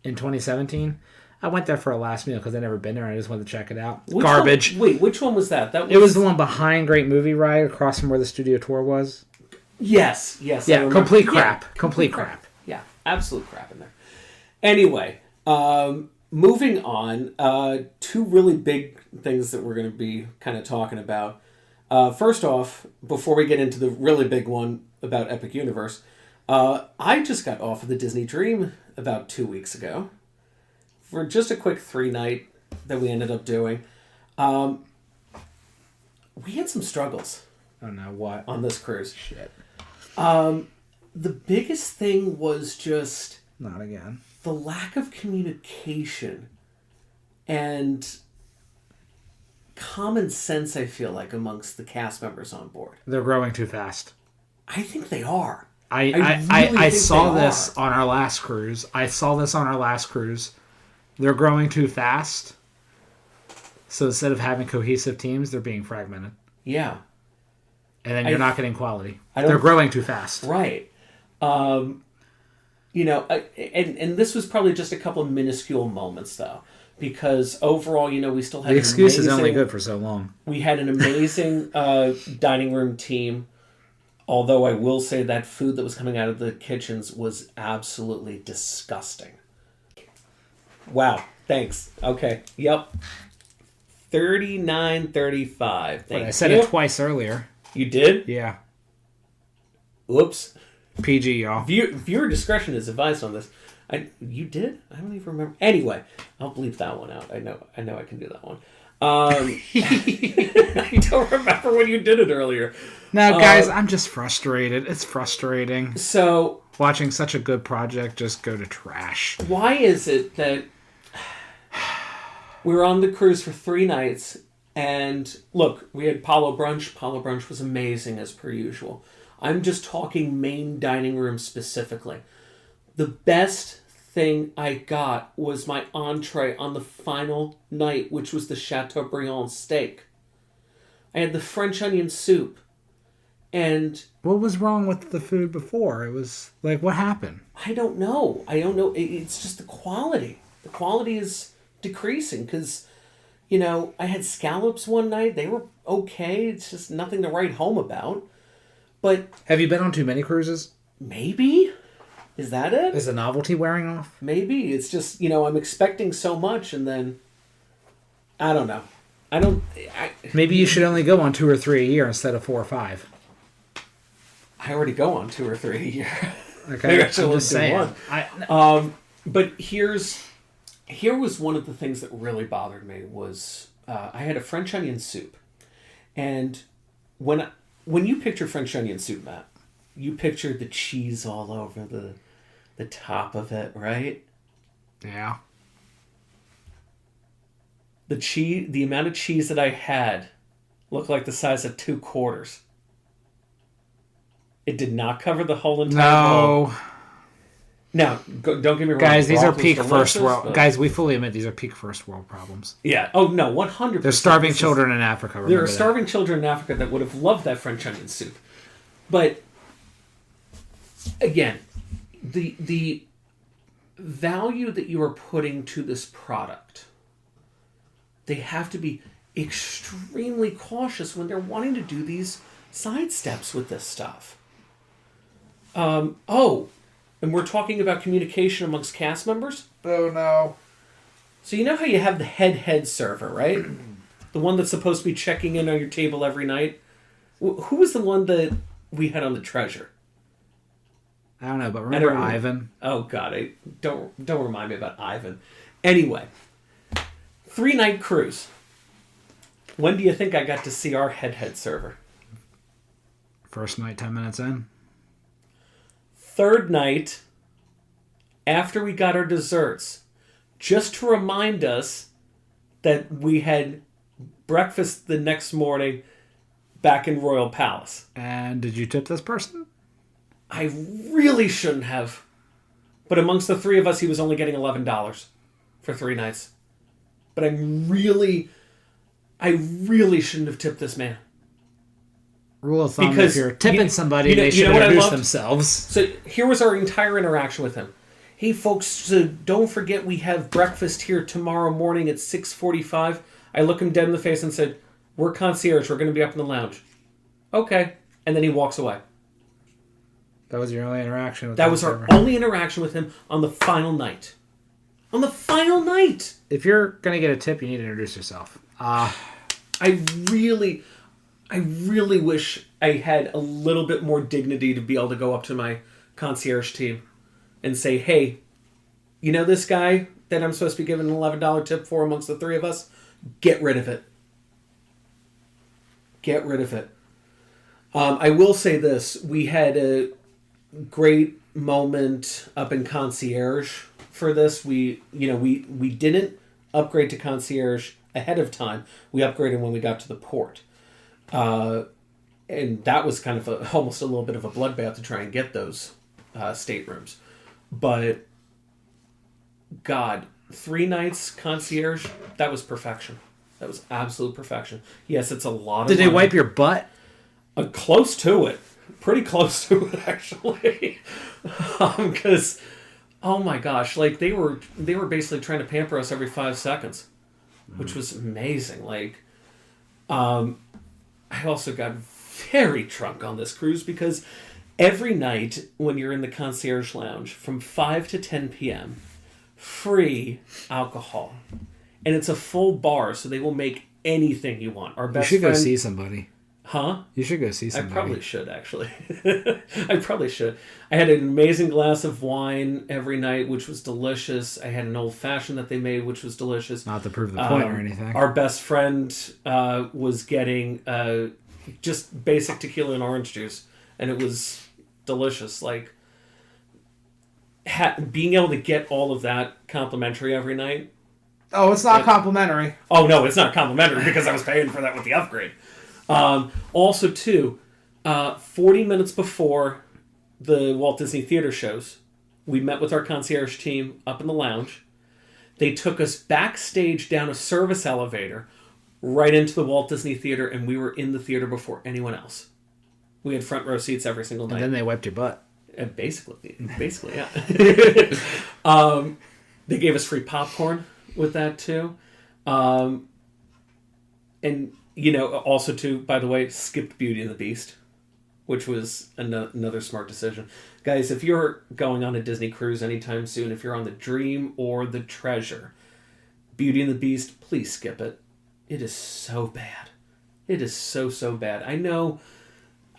in 2017. I went there for a last meal because I'd never been there and I just wanted to check it out. Garbage. Which one was that? It was the one behind Great Movie Ride across from where the studio tour was. Yes. Yeah, complete crap. Complete crap. Yeah, absolute crap in there. Anyway, moving on, 2 really big things that we're going to be kind of talking about. First off, before we get into the really big one about Epic Universe, I just got off of the Disney Dream about 2 weeks ago for just a quick 3-night that we ended up doing. We had some struggles. Oh no, what? On this cruise. Shit. The biggest thing was just... Not again. The lack of communication and common sense, I feel like, amongst the cast members on board. They're growing too fast. I think they are. I saw this on our last cruise. They're growing too fast. So instead of having cohesive teams, they're being fragmented. Yeah. And then you're not getting quality. They're growing too fast. Right. And this was probably just a couple of minuscule moments, though. Because overall, we still had the excuse is only good for so long. We had an amazing dining room team. Although I will say that food that was coming out of the kitchens was absolutely disgusting. Wow. Thanks. Okay. Yep. $39.35. But I said it twice earlier. You did? Yeah. Whoops. PG, y'all. Viewer discretion is advised on this. You did? I don't even remember. Anyway, I'll bleep that one out. I know I can do that one. I don't remember when you did it earlier. No, guys, I'm just frustrated. It's frustrating. So, watching such a good project just go to trash. Why is it that we were on the cruise for 3 nights, and look, we had Palo Brunch. Palo Brunch was amazing as per usual. I'm just talking main dining room specifically. The best thing I got was my entree on the final night, which was the Chateaubriand steak. I had the French onion soup. And what was wrong with the food before? It was like, what happened? I don't know. It's just the quality. The quality is decreasing because, I had scallops one night. They were okay. It's just nothing to write home about. But have you been on too many cruises? Maybe. Is that it? Is the novelty wearing off? Maybe. It's just, I'm expecting so much and then, I don't know. Maybe you should only go on 2 or 3 a year instead of 4 or 5. I already go on 2 or 3 a year. Okay, Maybe I'm just saying. But here was one of the things that really bothered me was I had a French onion soup. And when you picture French onion soup, Matt, you picture the cheese all over the top of it, right? Yeah. The amount of cheese that I had looked like the size of 2 quarters. It did not cover the whole entire bowl. Now, don't get me wrong. Guys, these are peak first world. But... Guys, we fully admit these are peak first world problems. Yeah. Oh, no, 100%. There's starving children in Africa. There are starving children in Africa that would have loved that French onion soup. But, again, the value that you are putting to this product, they have to be extremely cautious when they're wanting to do these sidesteps with this stuff. And we're talking about communication amongst cast members? Oh, no. So you know how you have the head server, right? The one that's supposed to be checking in on your table every night? Who was the one that we had on the Treasure? I don't know, but remember Ivan? Oh, God. Don't remind me about Ivan. Anyway, 3-night cruise. When do you think I got to see our head server? First night, 10 minutes in. 3rd night, after we got our desserts, just to remind us that we had breakfast the next morning back in Royal Palace. And did you tip this person? I really shouldn't have. But amongst the 3 of us, he was only getting $11 for 3 nights. But I really shouldn't have tipped this man. Rule of thumb, because if you're tipping somebody, they should introduce themselves. So here was our entire interaction with him. Hey, folks, so don't forget we have breakfast here tomorrow morning at 6:45. I look him dead in the face and said, we're concierge. We're going to be up in the lounge. Okay. And then he walks away. That was your only interaction with him? That was our only interaction with him on the final night. On the final night! If you're going to get a tip, you need to introduce yourself. I really wish I had a little bit more dignity to be able to go up to my concierge team and say, hey, you know this guy that I'm supposed to be giving an $11 tip for amongst the 3 of us? Get rid of it. Get rid of it. I will say this. We had a great moment up in concierge for this. We didn't upgrade to concierge ahead of time. We upgraded when we got to the port. And that was kind of almost a little bit of a bloodbath to try and get those staterooms. But, God, 3 nights concierge, that was perfection. That was absolute perfection. Yes, it's a lot of money. Did they wipe your butt? Close to it. Pretty close to it, actually. Because, oh my gosh, like they were basically trying to pamper us every 5 seconds, which was amazing. Like, I also got very drunk on this cruise because every night when you're in the concierge lounge from 5 to 10 p.m., free alcohol. And it's a full bar, so they will make anything you want. Our best you should friend, go see somebody. Huh? You should go see I somebody. probably should, actually. I probably should. I had an amazing glass of wine every night, which was delicious. I had an old-fashioned that they made, which was delicious. Not to prove the point or anything. Our best friend was getting just basic tequila and orange juice, and it was delicious. Like, being able to get all of that complimentary every night. Oh, it's not complimentary. Oh, no, it's not complimentary because I was paying for that with the upgrade. Also, too, 40 minutes before the Walt Disney Theater shows, we met with our concierge team up in the lounge. They took us backstage down a service elevator right into the Walt Disney Theater, and we were in the theater before anyone else. We had front row seats every single night. And then they wiped your butt. Basically, yeah. They gave us free popcorn with that, too. And, also, too, by the way, skipped Beauty and the Beast, which was another smart decision. Guys, if you're going on a Disney cruise anytime soon, if you're on the Dream or the Treasure, Beauty and the Beast, please skip it. It is so bad. It is so, so bad. I know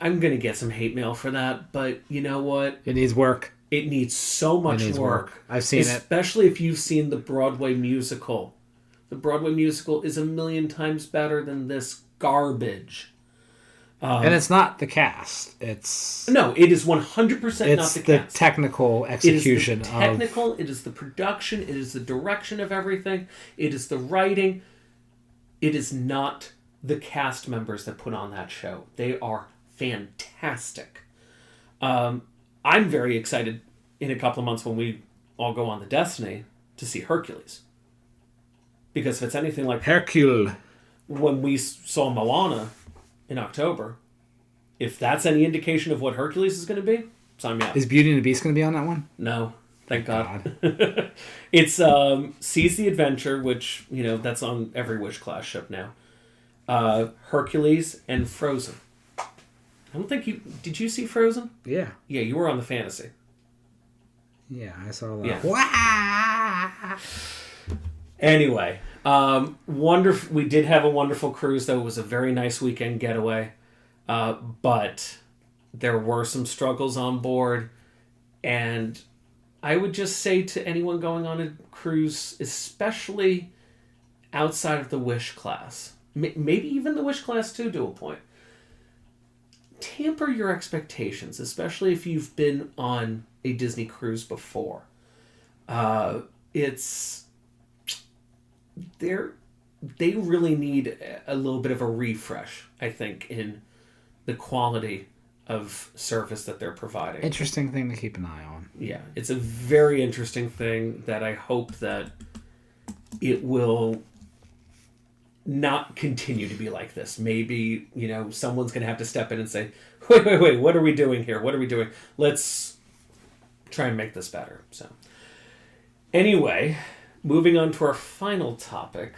I'm going to get some hate mail for that, but you know what? It needs work. It needs so much work. I've seen it. Especially if you've seen the Broadway musical. The Broadway musical is a million times better than this garbage. And it's not the cast. It's no, it is 100% not the cast. It's the technical execution. It is the technical, it is the production, it is the direction of everything, it is the writing. It is not the cast members that put on that show. They are fantastic. I'm very excited in a couple of months when we all go on the Destiny to see Hercules. Because if it's anything like Hercule, when we saw Moana in October, if that's any indication of what Hercules is going to be, sign me up. Is Beauty and the Beast going to be on that one? No, thank God. It's Seize the Adventure, which, that's on every Wish Class ship now. Hercules and Frozen. I don't think did you see Frozen? Yeah. Yeah, you were on the Fantasy. Yeah, I saw that. Yeah. Wow. Anyway, wonderful. We did have a wonderful cruise, though. It was a very nice weekend getaway. But there were some struggles on board. And I would just say to anyone going on a cruise, especially outside of the Wish Class, maybe even the Wish Class too, to a point, temper your expectations, especially if you've been on a Disney cruise before. They really need a little bit of a refresh, I think, in the quality of service that they're providing. Interesting thing to keep an eye on. Yeah, it's a very interesting thing that I hope that it will not continue to be like this. Maybe, someone's going to have to step in and say, wait, what are we doing here? What are we doing? Let's try and make this better. So, anyway, moving on to our final topic,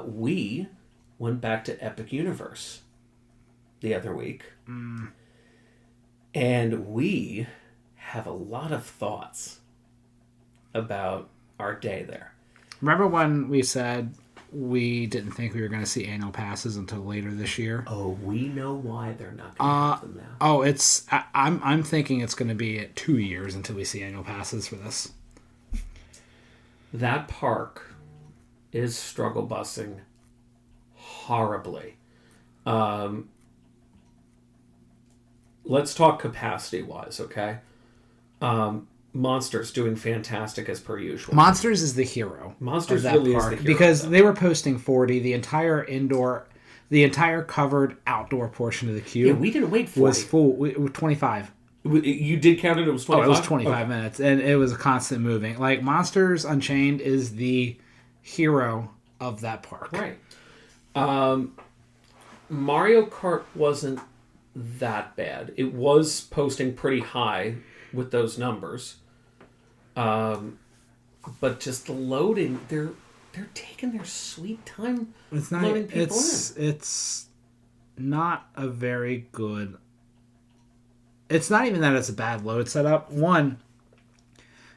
we went back to Epic Universe the other week. And we have a lot of thoughts about our day there. Remember when we said we didn't think we were going to see annual passes until later this year? Oh, we know why they're not going to have them now. Oh, I'm thinking it's going to be at 2 years until we see annual passes for this. That park is struggle busing horribly. Let's talk capacity-wise, okay? Monsters doing fantastic as per usual. Monsters is the hero. Monsters of that really park is the hero. Because they were posting 40. The entire covered outdoor portion of the queue. Yeah, we didn't wait 40. Was full. It was 25. You did count it? It was 25? Oh, it was 25 minutes, and it was a constant moving. Like, Monsters Unchained is the hero of that park. Right. Mario Kart wasn't that bad. It was posting pretty high with those numbers. But just the loading, they're taking their sweet time loading people in. It's not a very good... It's not even that it's a bad load setup. One,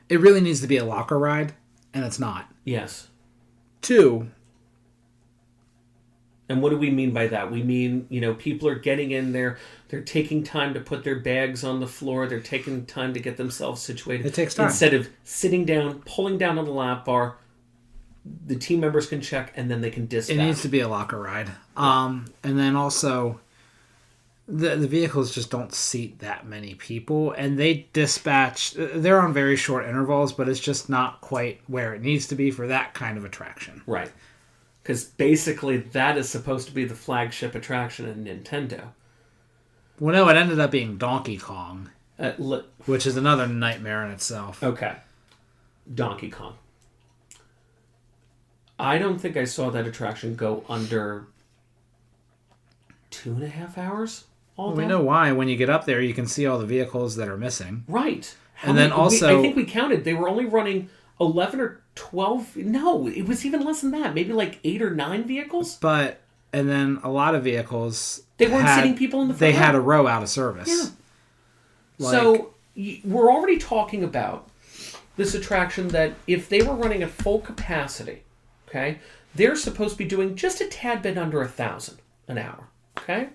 it really needs to be a locker ride, and it's not. Yes. Two, And what do we mean by that? We mean, people are getting in there. They're taking time to put their bags on the floor. They're taking time to get themselves situated. It takes time. Instead of sitting down, pulling down on the lap bar, the team members can check, and then they can dispatch. It needs to be a locker ride. And then also, the vehicles just don't seat that many people, and they dispatch. They're on very short intervals, but it's just not quite where it needs to be for that kind of attraction. Right. Because basically that is supposed to be the flagship attraction in Nintendo. Well, no, it ended up being Donkey Kong, which is another nightmare in itself. Okay. Donkey Kong. I don't think I saw that attraction go under 2.5 hours. Well, we know why. When you get up there, you can see all the vehicles that are missing. Right. Then also... I think we counted. They were only running 11 or 12... No, it was even less than that. Maybe like 8 or 9 vehicles. And then a lot of vehicles... They weren't sitting people in the front They had a row out of service. Yeah. So, we're already talking about this attraction that if they were running at full capacity, okay, they're supposed to be doing just a tad bit under 1,000 an hour, okay?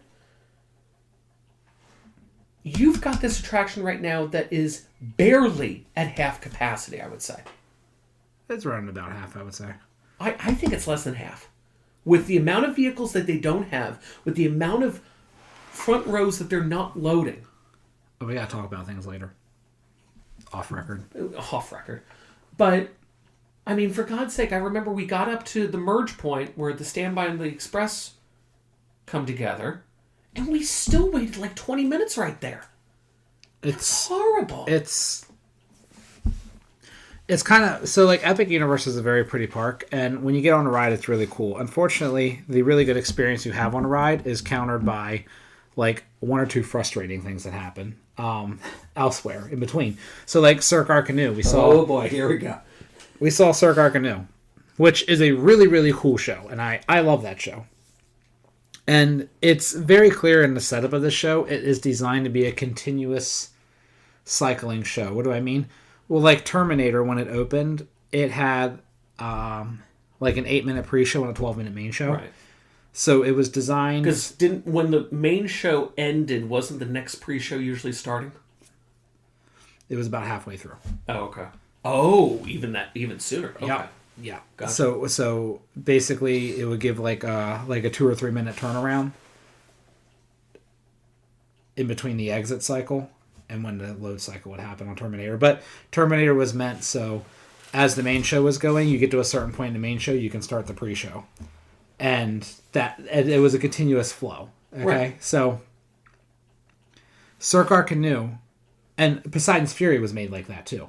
You've got this attraction right now that is barely at half capacity, I would say. It's running about half, I would say. I think it's less than half. With the amount of vehicles that they don't have, with the amount of front rows that they're not loading. Oh, we gotta talk about things later. Off record. Off record. But, I mean, for God's sake, I remember we got up to the merge point where the standby and the express come together. And we still waited like 20 minutes right there. It's horrible. It's kind of... So, like, Epic Universe is a very pretty park. And when you get on a ride, it's really cool. Unfortunately, the really good experience you have on a ride is countered by, like, 1 or 2 frustrating things that happen elsewhere in between. So, like, Cirque Canoe. Oh, boy. Here we go. We saw Cirque Canoe, which is a really, really cool show. And I love that show. And it's very clear in the setup of the show, it is designed to be a continuous cycling show. What do I mean? Well, like Terminator, when it opened, it had like an 8-minute pre-show and a 12-minute main show. Right. So it was designed... Because when the main show ended, wasn't the next pre-show usually starting? It was about halfway through. Oh, okay. Oh, even sooner. Okay. Yeah. Gotcha. So basically, it would give like a 2 or 3 minute turnaround in between the exit cycle and when the load cycle would happen on Terminator. But Terminator was meant so as the main show was going, you get to a certain point in the main show, you can start the pre-show, and it was a continuous flow. Okay, right. So Cirque Canoe and Poseidon's Fury was made like that too.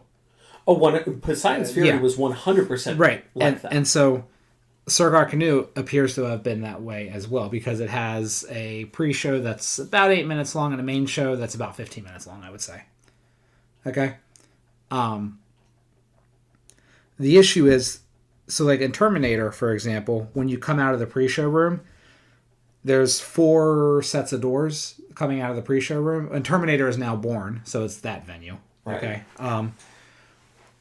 Oh, Poseidon's Fury was 100% right. like that. And so Cirque Canoe appears to have been that way as well, because it has a pre-show that's about 8 minutes long and a main show that's about 15 minutes long, I would say. Okay? The issue is, so like in Terminator, for example, when you come out of the pre-show room, there's 4 sets of doors coming out of the pre-show room. And Terminator is now born, so it's that venue. Right. Okay?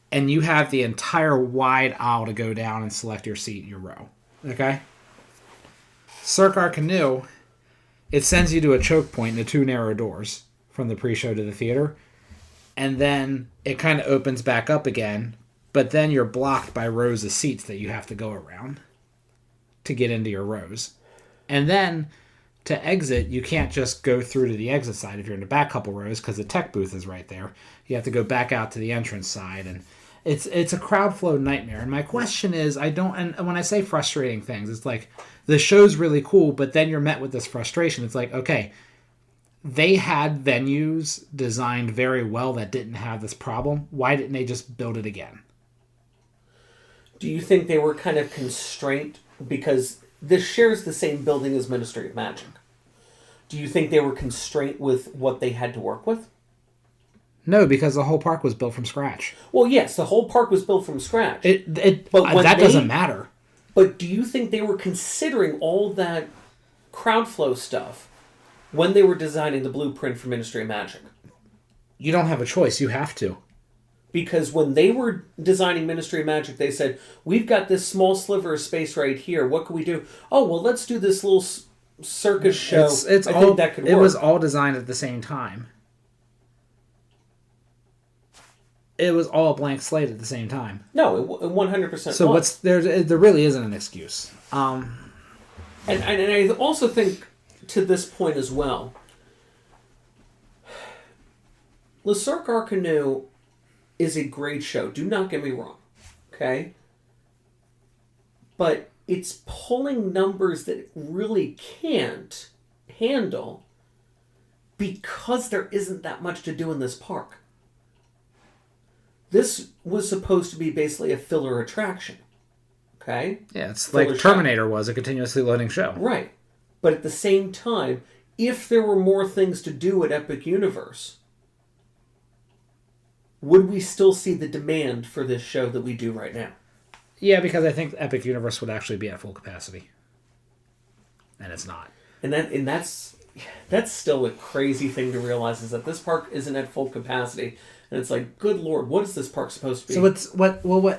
And you have the entire wide aisle to go down and select your seat in your row. Okay? Cirque Canoe, it sends you to a choke point in the 2 narrow doors from the pre-show to the theater. And then it kind of opens back up again, but then you're blocked by rows of seats that you have to go around to get into your rows. And then to exit, you can't just go through to the exit side if you're in the back couple rows, because the tech booth is right there. You have to go back out to the entrance side, and it's a crowd flow nightmare. And my question is, and when I say frustrating things, it's like the show's really cool, but then you're met with this frustration. It's like, okay, they had venues designed very well that didn't have this problem. Why didn't they just build it again? Do you think they were kind of constrained because this shares the same building as Ministry of Magic? Do you think they were constrained with what they had to work with? No, because the whole park was built from scratch. Well, yes, the whole park was built from scratch. But that doesn't matter. But do you think they were considering all that crowd flow stuff when they were designing the blueprint for Ministry of Magic? You don't have a choice. You have to. Because when they were designing Ministry of Magic, they said, we've got this small sliver of space right here. What can we do? Oh, well, let's do this little circus show. I think that could work. It was all designed at the same time. It was all a blank slate at the same time. No, it 100% so was. there really isn't an excuse. And I also think, to this point as well, Le Cirque Arcanu is a great show. Do not get me wrong. Okay? But it's pulling numbers that it really can't handle because there isn't that much to do in this park. This was supposed to be basically a filler attraction. Okay? Yeah, it's filler like Terminator was, a continuously loading show. Right. But at the same time, if there were more things to do at Epic Universe, would we still see the demand for this show that we do right now? Yeah, because I think Epic Universe would actually be at full capacity. And it's not. And that's still a crazy thing to realize, is that this park isn't at full capacity. And it's like, good Lord, what is this park supposed to be? So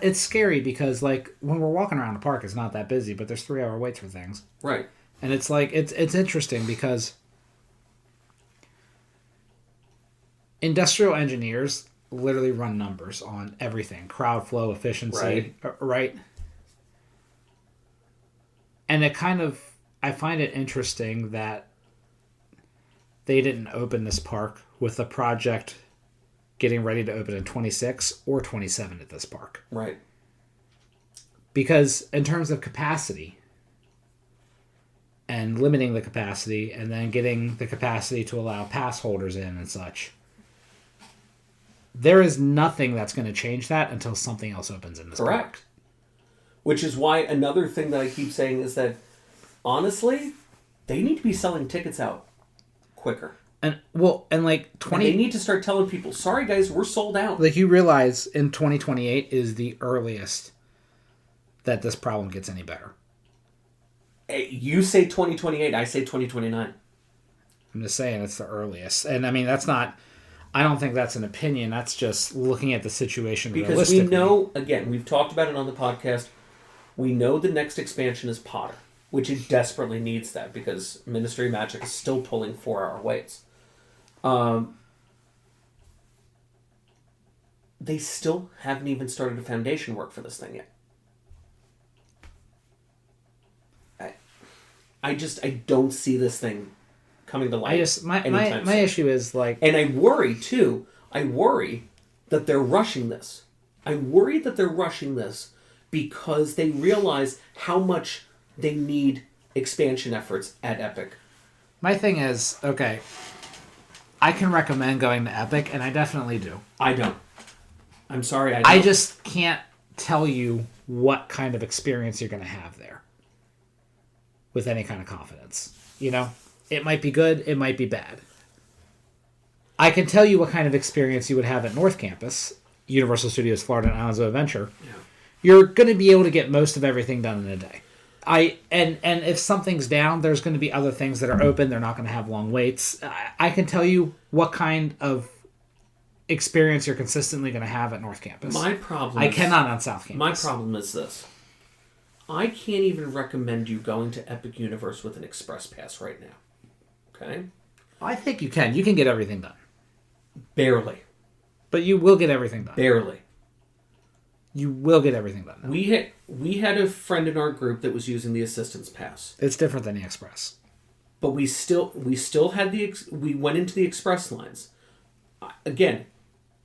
it's scary because, like, when we're walking around the park, it's not that busy, but there's 3-hour waits for things. Right. And it's like, it's interesting because industrial engineers literally run numbers on everything. Crowd flow, efficiency, right? And I find it interesting that they didn't open this park with a project getting ready to open in 26 or 27 at this park. Right. Because in terms of capacity and limiting the capacity and then getting the capacity to allow pass holders in and such, there is nothing that's going to change that until something else opens in this park. Correct. Which is why another thing that I keep saying is that, honestly, they need to be selling tickets out quicker. And like 20... And they need to start telling people, sorry guys, we're sold out. Like, you realize in 2028 is the earliest that this problem gets any better. You say 2028, I say 2029. I'm just saying it's the earliest. And I mean, that's not... I don't think that's an opinion. That's just looking at the situation because we know, again, we've talked about it on the podcast, we know the next expansion is Potter, which it desperately needs that because Ministry of Magic is still pulling 4-hour waits. They still haven't even started the foundation work for this thing yet. I don't see this thing coming to light. My issue is like... And I worry, too. I worry that they're rushing this. I worry that they're rushing this because they realize how much they need expansion efforts at Epic. My thing is, okay, I can recommend going to Epic, and I definitely do. I don't. I'm sorry, I don't. I just can't tell you what kind of experience you're going to have there with any kind of confidence. You know? It might be good, it might be bad. I can tell you what kind of experience you would have at North Campus, Universal Studios Florida and Islands of Adventure. Yeah. You're going to be able to get most of everything done in a day. And if something's down, there's going to be other things that are open. They're not going to have long waits. I can tell you what kind of experience you're consistently going to have at North Campus. My problem I cannot on South Campus. My problem is this. I can't even recommend you going to Epic Universe with an Express Pass right now. Okay? I think you can. You can get everything done. Barely. But you will get everything done. Barely. You will get everything done. We had a friend in our group that was using the Assistance Pass. It's different than the Express. But we still had we went into the Express lines. Again,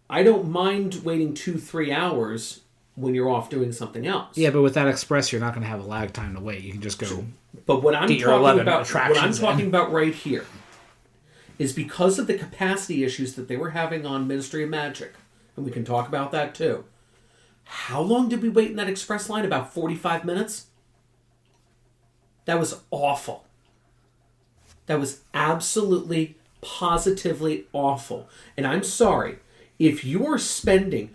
I don't mind waiting 2-3 hours when you're off doing something else. Yeah, but with that Express, you're not going to have a lag time to wait. You can just go. But what I'm talking about right here is because of the capacity issues that they were having on Ministry of Magic, and we can talk about that too. How long did we wait in that express line? About 45 minutes? That was awful. That was absolutely, positively awful. And I'm sorry, if you are spending,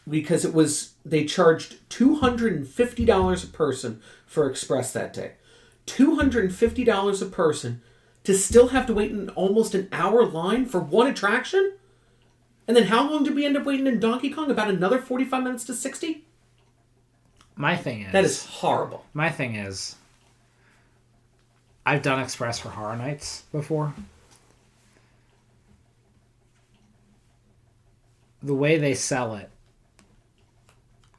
because they charged $250 a person for Express that day. $250 a person to still have to wait in almost an hour line for one attraction? And then how long did we end up waiting in Donkey Kong? About another 45 minutes to 60? My thing is... That is horrible. My thing is... I've done Express for Horror Nights before. The way they sell it,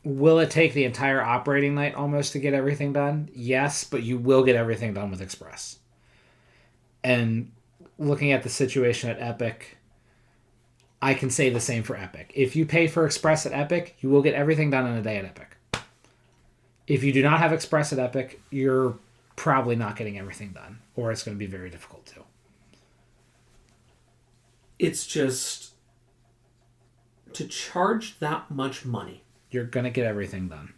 will it take the entire operating night almost to get everything done? Yes, but you will get everything done with Express. And looking at the situation at Epic, I can say the same for Epic. If you pay for Express at Epic, you will get everything done in a day at Epic. If you do not have Express at Epic, you're probably not getting everything done, or it's going to be very difficult to. It's just to charge that much money. You're going to get everything done.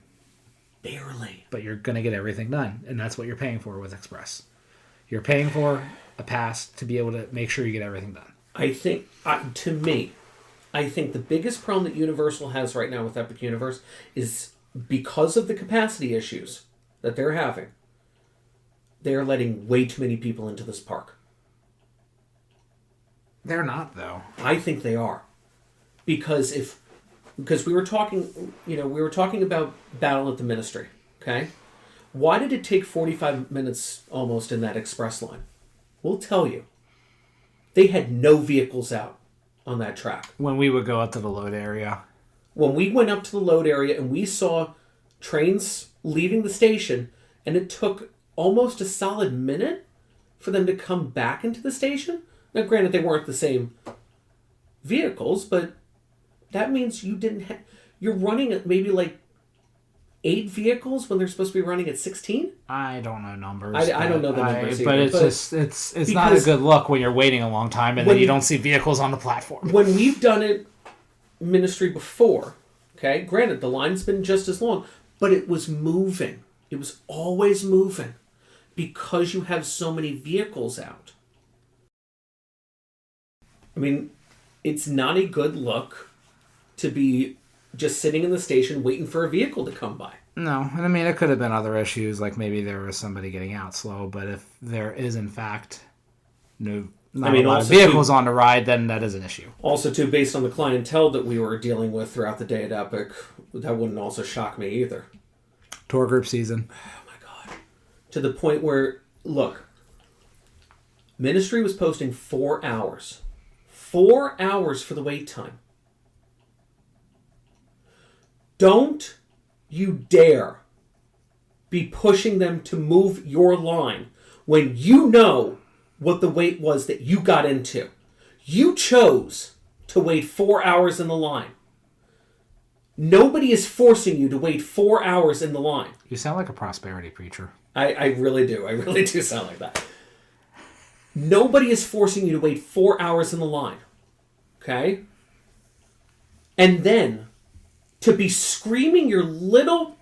Barely. But you're going to get everything done, and that's what you're paying for with Express. You're paying for a pass to be able to make sure you get everything done. I think, to me, I think the biggest problem that Universal has right now with Epic Universe is because of the capacity issues that they're having, they're letting way too many people into this park. They're not, though. I think they are. Because we were talking, about Battle at the Ministry, okay? Why did it take 45 minutes almost in that express line? We'll tell you. They had no vehicles out on that track. When we would go up to the load area. When we went up to the load area and we saw trains leaving the station, and it took almost a solid minute for them to come back into the station. Now, granted, they weren't the same vehicles, but that means you didn't have... You're running at maybe like 8 vehicles when they're supposed to be running at 16? I don't know numbers. I don't know the numbers either. But it's not a good look when you're waiting a long time and then you don't see vehicles on the platform. When we've done it Ministry before, okay, granted, the line's been just as long, but it was moving. It was always moving because you have so many vehicles out. I mean, it's not a good look to be just sitting in the station waiting for a vehicle to come by. No, and I mean, it could have been other issues, like maybe there was somebody getting out slow, but if there is, in fact, not a lot of vehicles on the ride, then that is an issue. Also, too, based on the clientele that we were dealing with throughout the day at Epic, that wouldn't also shock me either. Tour group season. Oh, my God. To the point where, look, Ministry was posting 4 hours. 4 hours for the wait time. Don't you dare be pushing them to move your line when you know what the wait was that you got into. You chose to wait 4 hours in the line. Nobody is forcing you to wait 4 hours in the line. You sound like a prosperity preacher. I really do. I really do sound like that. Nobody is forcing you to wait 4 hours in the line. Okay? And then to be screaming your little...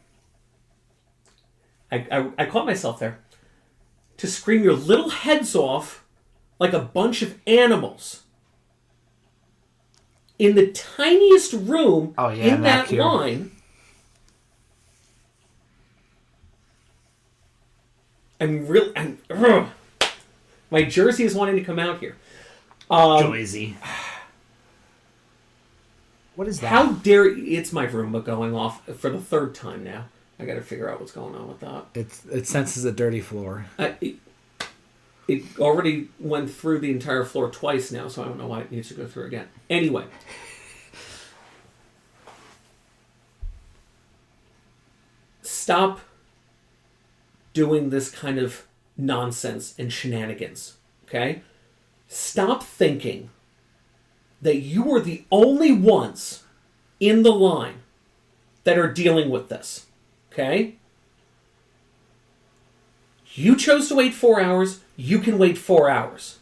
I caught myself there. To scream your little heads off like a bunch of animals in the tiniest room in that line. My jersey is wanting to come out here. Joyzy. What is that? How dare... It's my Roomba going off for the 3rd time now. I got to figure out what's going on with that. It senses a dirty floor. It already went through the entire floor twice now, so I don't know why it needs to go through again. Anyway. Stop doing this kind of nonsense and shenanigans, okay? Stop thinking that you are the only ones in the line that are dealing with this, okay? You chose to wait 4 hours, you can wait 4 hours.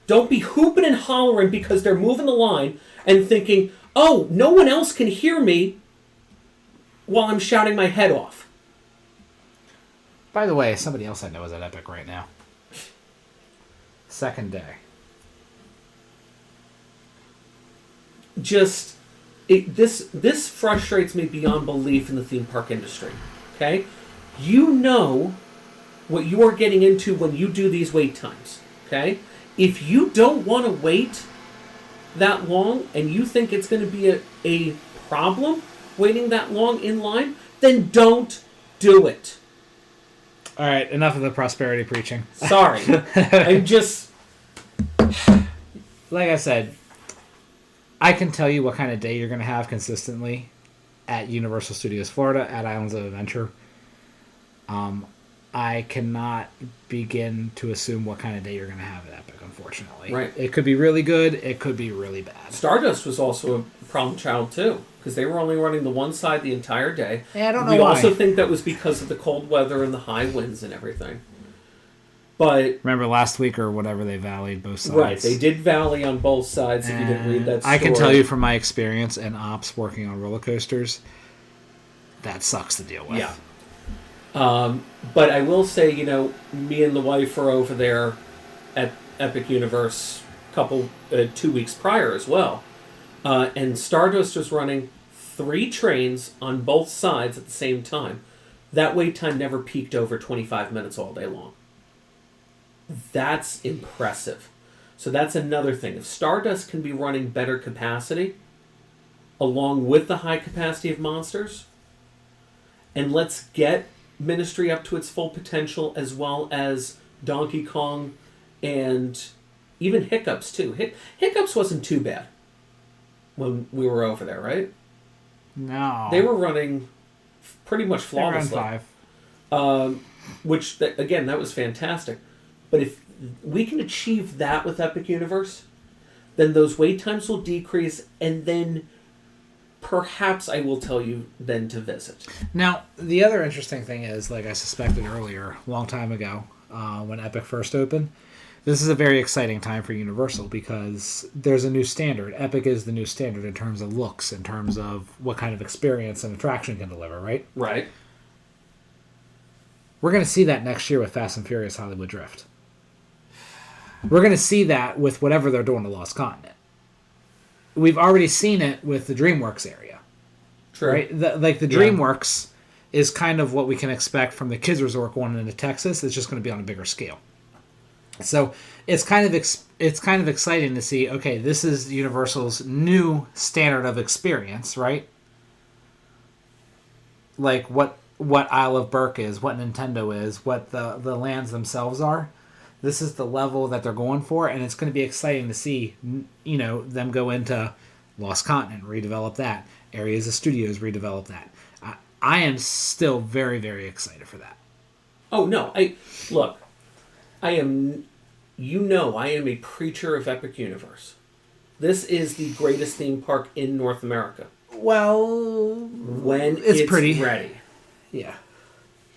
Don't be hooping and hollering because they're moving the line and thinking, oh, no one else can hear me while I'm shouting my head off. By the way, somebody else I know is at Epic right now. 2nd day. This frustrates me beyond belief in the theme park industry. Okay? You know what you are getting into when you do these wait times. Okay? If you don't want to wait that long and you think it's going to be a problem waiting that long in line, then don't do it. All right, enough of the prosperity preaching. Sorry. I'm just... Like I said, I can tell you what kind of day you're going to have consistently at Universal Studios Florida, at Islands of Adventure. I cannot begin to assume what kind of day you're going to have at Epic, unfortunately. Right. It could be really good. It could be really bad. Stardust was also a problem child, too, because they were only running the one side the entire day. Yeah, I don't know why. We why. also think that was because of the cold weather and the high winds and everything. But remember last week or whatever, they valleyed both sides. Right, they did valley on both sides, if you didn't read that story. I can tell you from my experience in ops working on roller coasters, that sucks to deal with. Yeah. But I will say, me and the wife were over there at Epic Universe 2 weeks prior as well. And Stardust was running 3 trains on both sides at the same time. That wait time never peaked over 25 minutes all day long. That's impressive. So that's another thing. If Stardust can be running better capacity, along with the high capacity of Monsters, and let's get Ministry up to its full potential, as well as Donkey Kong and even Hiccups, too. Hiccups wasn't too bad when we were over there, right? No. They were running pretty much flawlessly. They ran 5. Which, again, that was fantastic. But if we can achieve that with Epic Universe, then those wait times will decrease, and then perhaps I will tell you then to visit. Now, the other interesting thing is, like I suspected earlier, a long time ago, when Epic first opened, this is a very exciting time for Universal because there's a new standard. Epic is the new standard in terms of looks, in terms of what kind of experience an attraction can deliver, right? Right. We're going to see that next year with Fast and Furious Hollywood Drift. We're going to see that with whatever they're doing to Lost Continent. We've already seen it with the DreamWorks area. True. Right? The DreamWorks is kind of what we can expect from the Kids Resort going into Texas. It's just going to be on a bigger scale. So it's kind of exciting to see, okay, this is Universal's new standard of experience, right? Like what Isle of Berk is, what Nintendo is, what the lands themselves are. This is the level that they're going for, and it's going to be exciting to see, them go into Lost Continent, redevelop that. Areas of Studios, redevelop that. I am still very, very excited for that. Oh, no. I am a preacher of Epic Universe. This is the greatest theme park in North America. Well, when it's pretty ready. Yeah.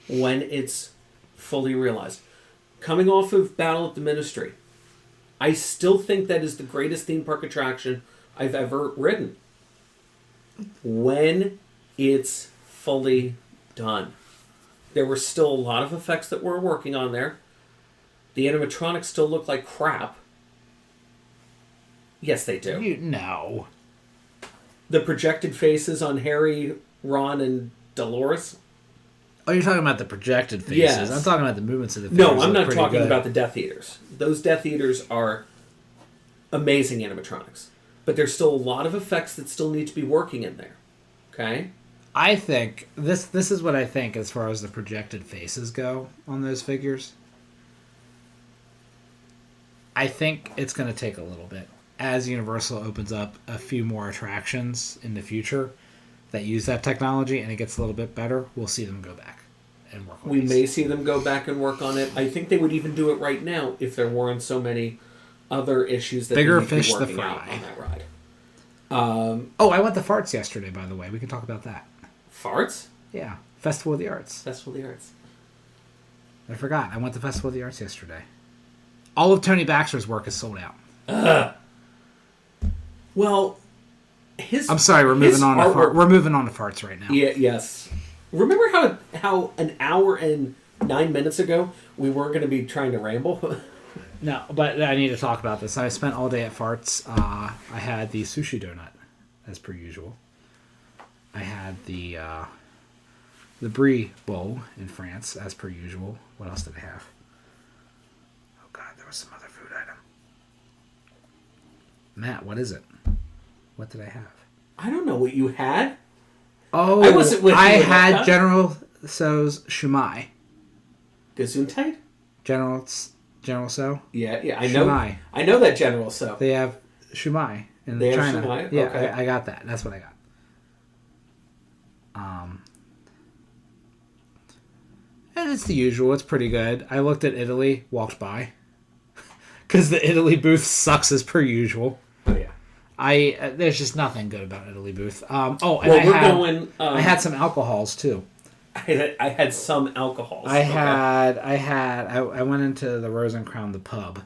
When it's fully realized. Coming off of Battle at the Ministry, I still think that is the greatest theme park attraction I've ever ridden. When it's fully done. There were still a lot of effects that we're working on there. The animatronics still look like crap. Yes, they do. No. The projected faces on Harry, Ron, and Dolores. Oh, you're talking about the projected faces. Yes. I'm talking about the movements of the figures. No, I'm not talking about the Death Eaters. Those Death Eaters are amazing animatronics. But there's still a lot of effects that still need to be working in there. Okay? I think, this is what I think as far as the projected faces go on those figures. I think it's going to take a little bit. As Universal opens up a few more attractions in the future that use that technology and it gets a little bit better, we'll see them go back and work on it. We may see them go back and work on it. I think they would even do it right now if there weren't so many other issues that bigger they need fish to be working to out fry on that ride. I went to Farts yesterday, by the way. We can talk about that. Farts? Yeah. Festival of the Arts. Festival of the Arts. I forgot. I went to Festival of the Arts yesterday. All of Tony Baxter's work is sold out. Well, I'm sorry, we're moving on to farts right now. Yeah, yes. Remember how an hour and 9 minutes ago we weren't going to be trying to ramble? No, but I need to talk about this. I spent all day at Farts. I had the sushi donut, as per usual. I had the brie bowl in France, as per usual. What else did I have? Oh God, there was some other food item. Matt, what is it? What did I have? I don't know what you had. Oh, I wasn't with you I at had that. General Tso's Shumai. Gesundheit? General So. Yeah, I know. Shumai. I know that General So. They have Shumai in They have China. Shumai? Yeah, Okay. I got that. That's what I got. And it's the usual. It's pretty good. I looked at Italy, walked by, because the Italy booth sucks as per usual. Oh yeah. There's just nothing good about Italy booth. I had some alcohols too. I had some alcohols. I went into the Rose and Crown, the pub,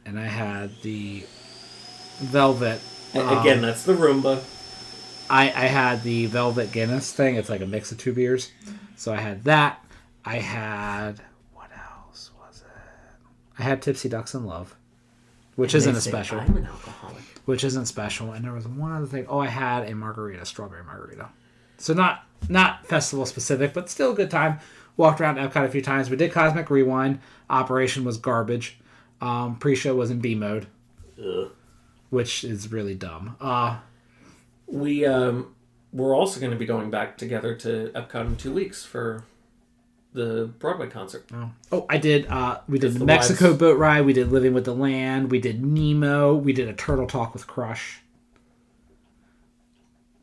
and I had the Velvet. Again, that's the Roomba. I had the Velvet Guinness thing. It's like a mix of two beers. So I had that. I had... What else was it? I had Tipsy Ducks in Love, which isn't a special. I'm an alcoholic. Which isn't special. And there was one other thing. Oh, I had a margarita, strawberry margarita. So not festival specific, but still a good time. Walked around Epcot a few times. We did Cosmic Rewind. Operation was garbage. Pre-show was in B mode. Ugh. Which is really dumb. We're also going to be going back together to Epcot in 2 weeks for the Broadway concert. Oh, I did. We did That's the the Mexico wives. boat ride. We did Living with the Land. We did Nemo. We did a Turtle Talk with Crush.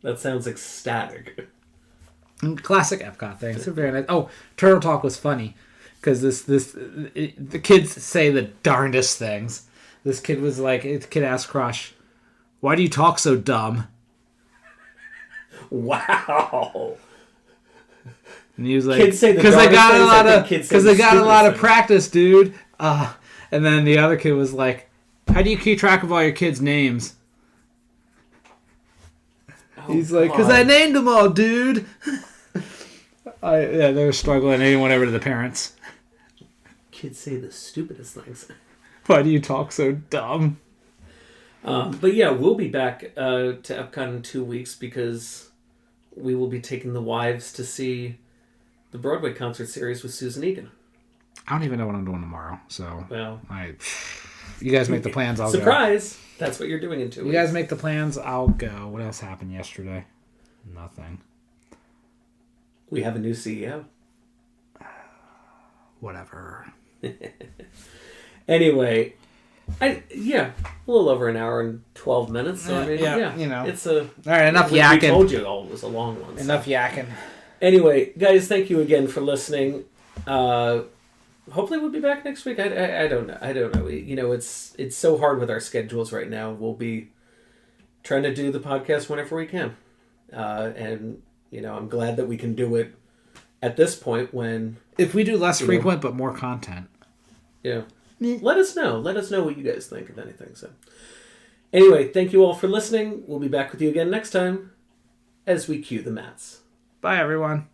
That sounds ecstatic. And classic Epcot things. They're very nice. Oh, Turtle Talk was funny because the kids say the darndest things. This kid was like, the kid asked Crush, "Why do you talk so dumb?" Wow. And he was like, Kids say the "Because they got darndest things, I think kids say the a lot stupidest of things." practice, dude." And then the other kid was like, "How do you keep track of all your kids' names?" He's like, "Because I named them all, dude." They were struggling. They didn't want over to the parents. Kids say the stupidest things. Why do you talk so dumb? But yeah, we'll be back to Epcot in 2 weeks because we will be taking the wives to see the Broadway concert series with Susan Egan. I don't even know what I'm doing tomorrow. So, Well, you guys make the plans. I'll surprise! That's what you're doing in 2 go. weeks. You guys make the plans. I'll go. What else happened yesterday? Nothing. We have a new CEO. Whatever. Anyway, a little over an hour and 12 minutes. So I mean, you know. it's a. All right, enough we yakking. told you all it was a long one. so. Enough yakking. Anyway, guys, thank you again for listening. Hopefully we'll be back next week. I don't know. I don't know. You know, it's so hard with our schedules right now. We'll be trying to do the podcast whenever we can. And, you know, I'm glad that we can do it at this point when... If we do less frequent but more content. Yeah. Let us know. Let us know what you guys think of anything. So, anyway, thank you all for listening. We'll be back with you again next time as we cue the mats. Bye, everyone.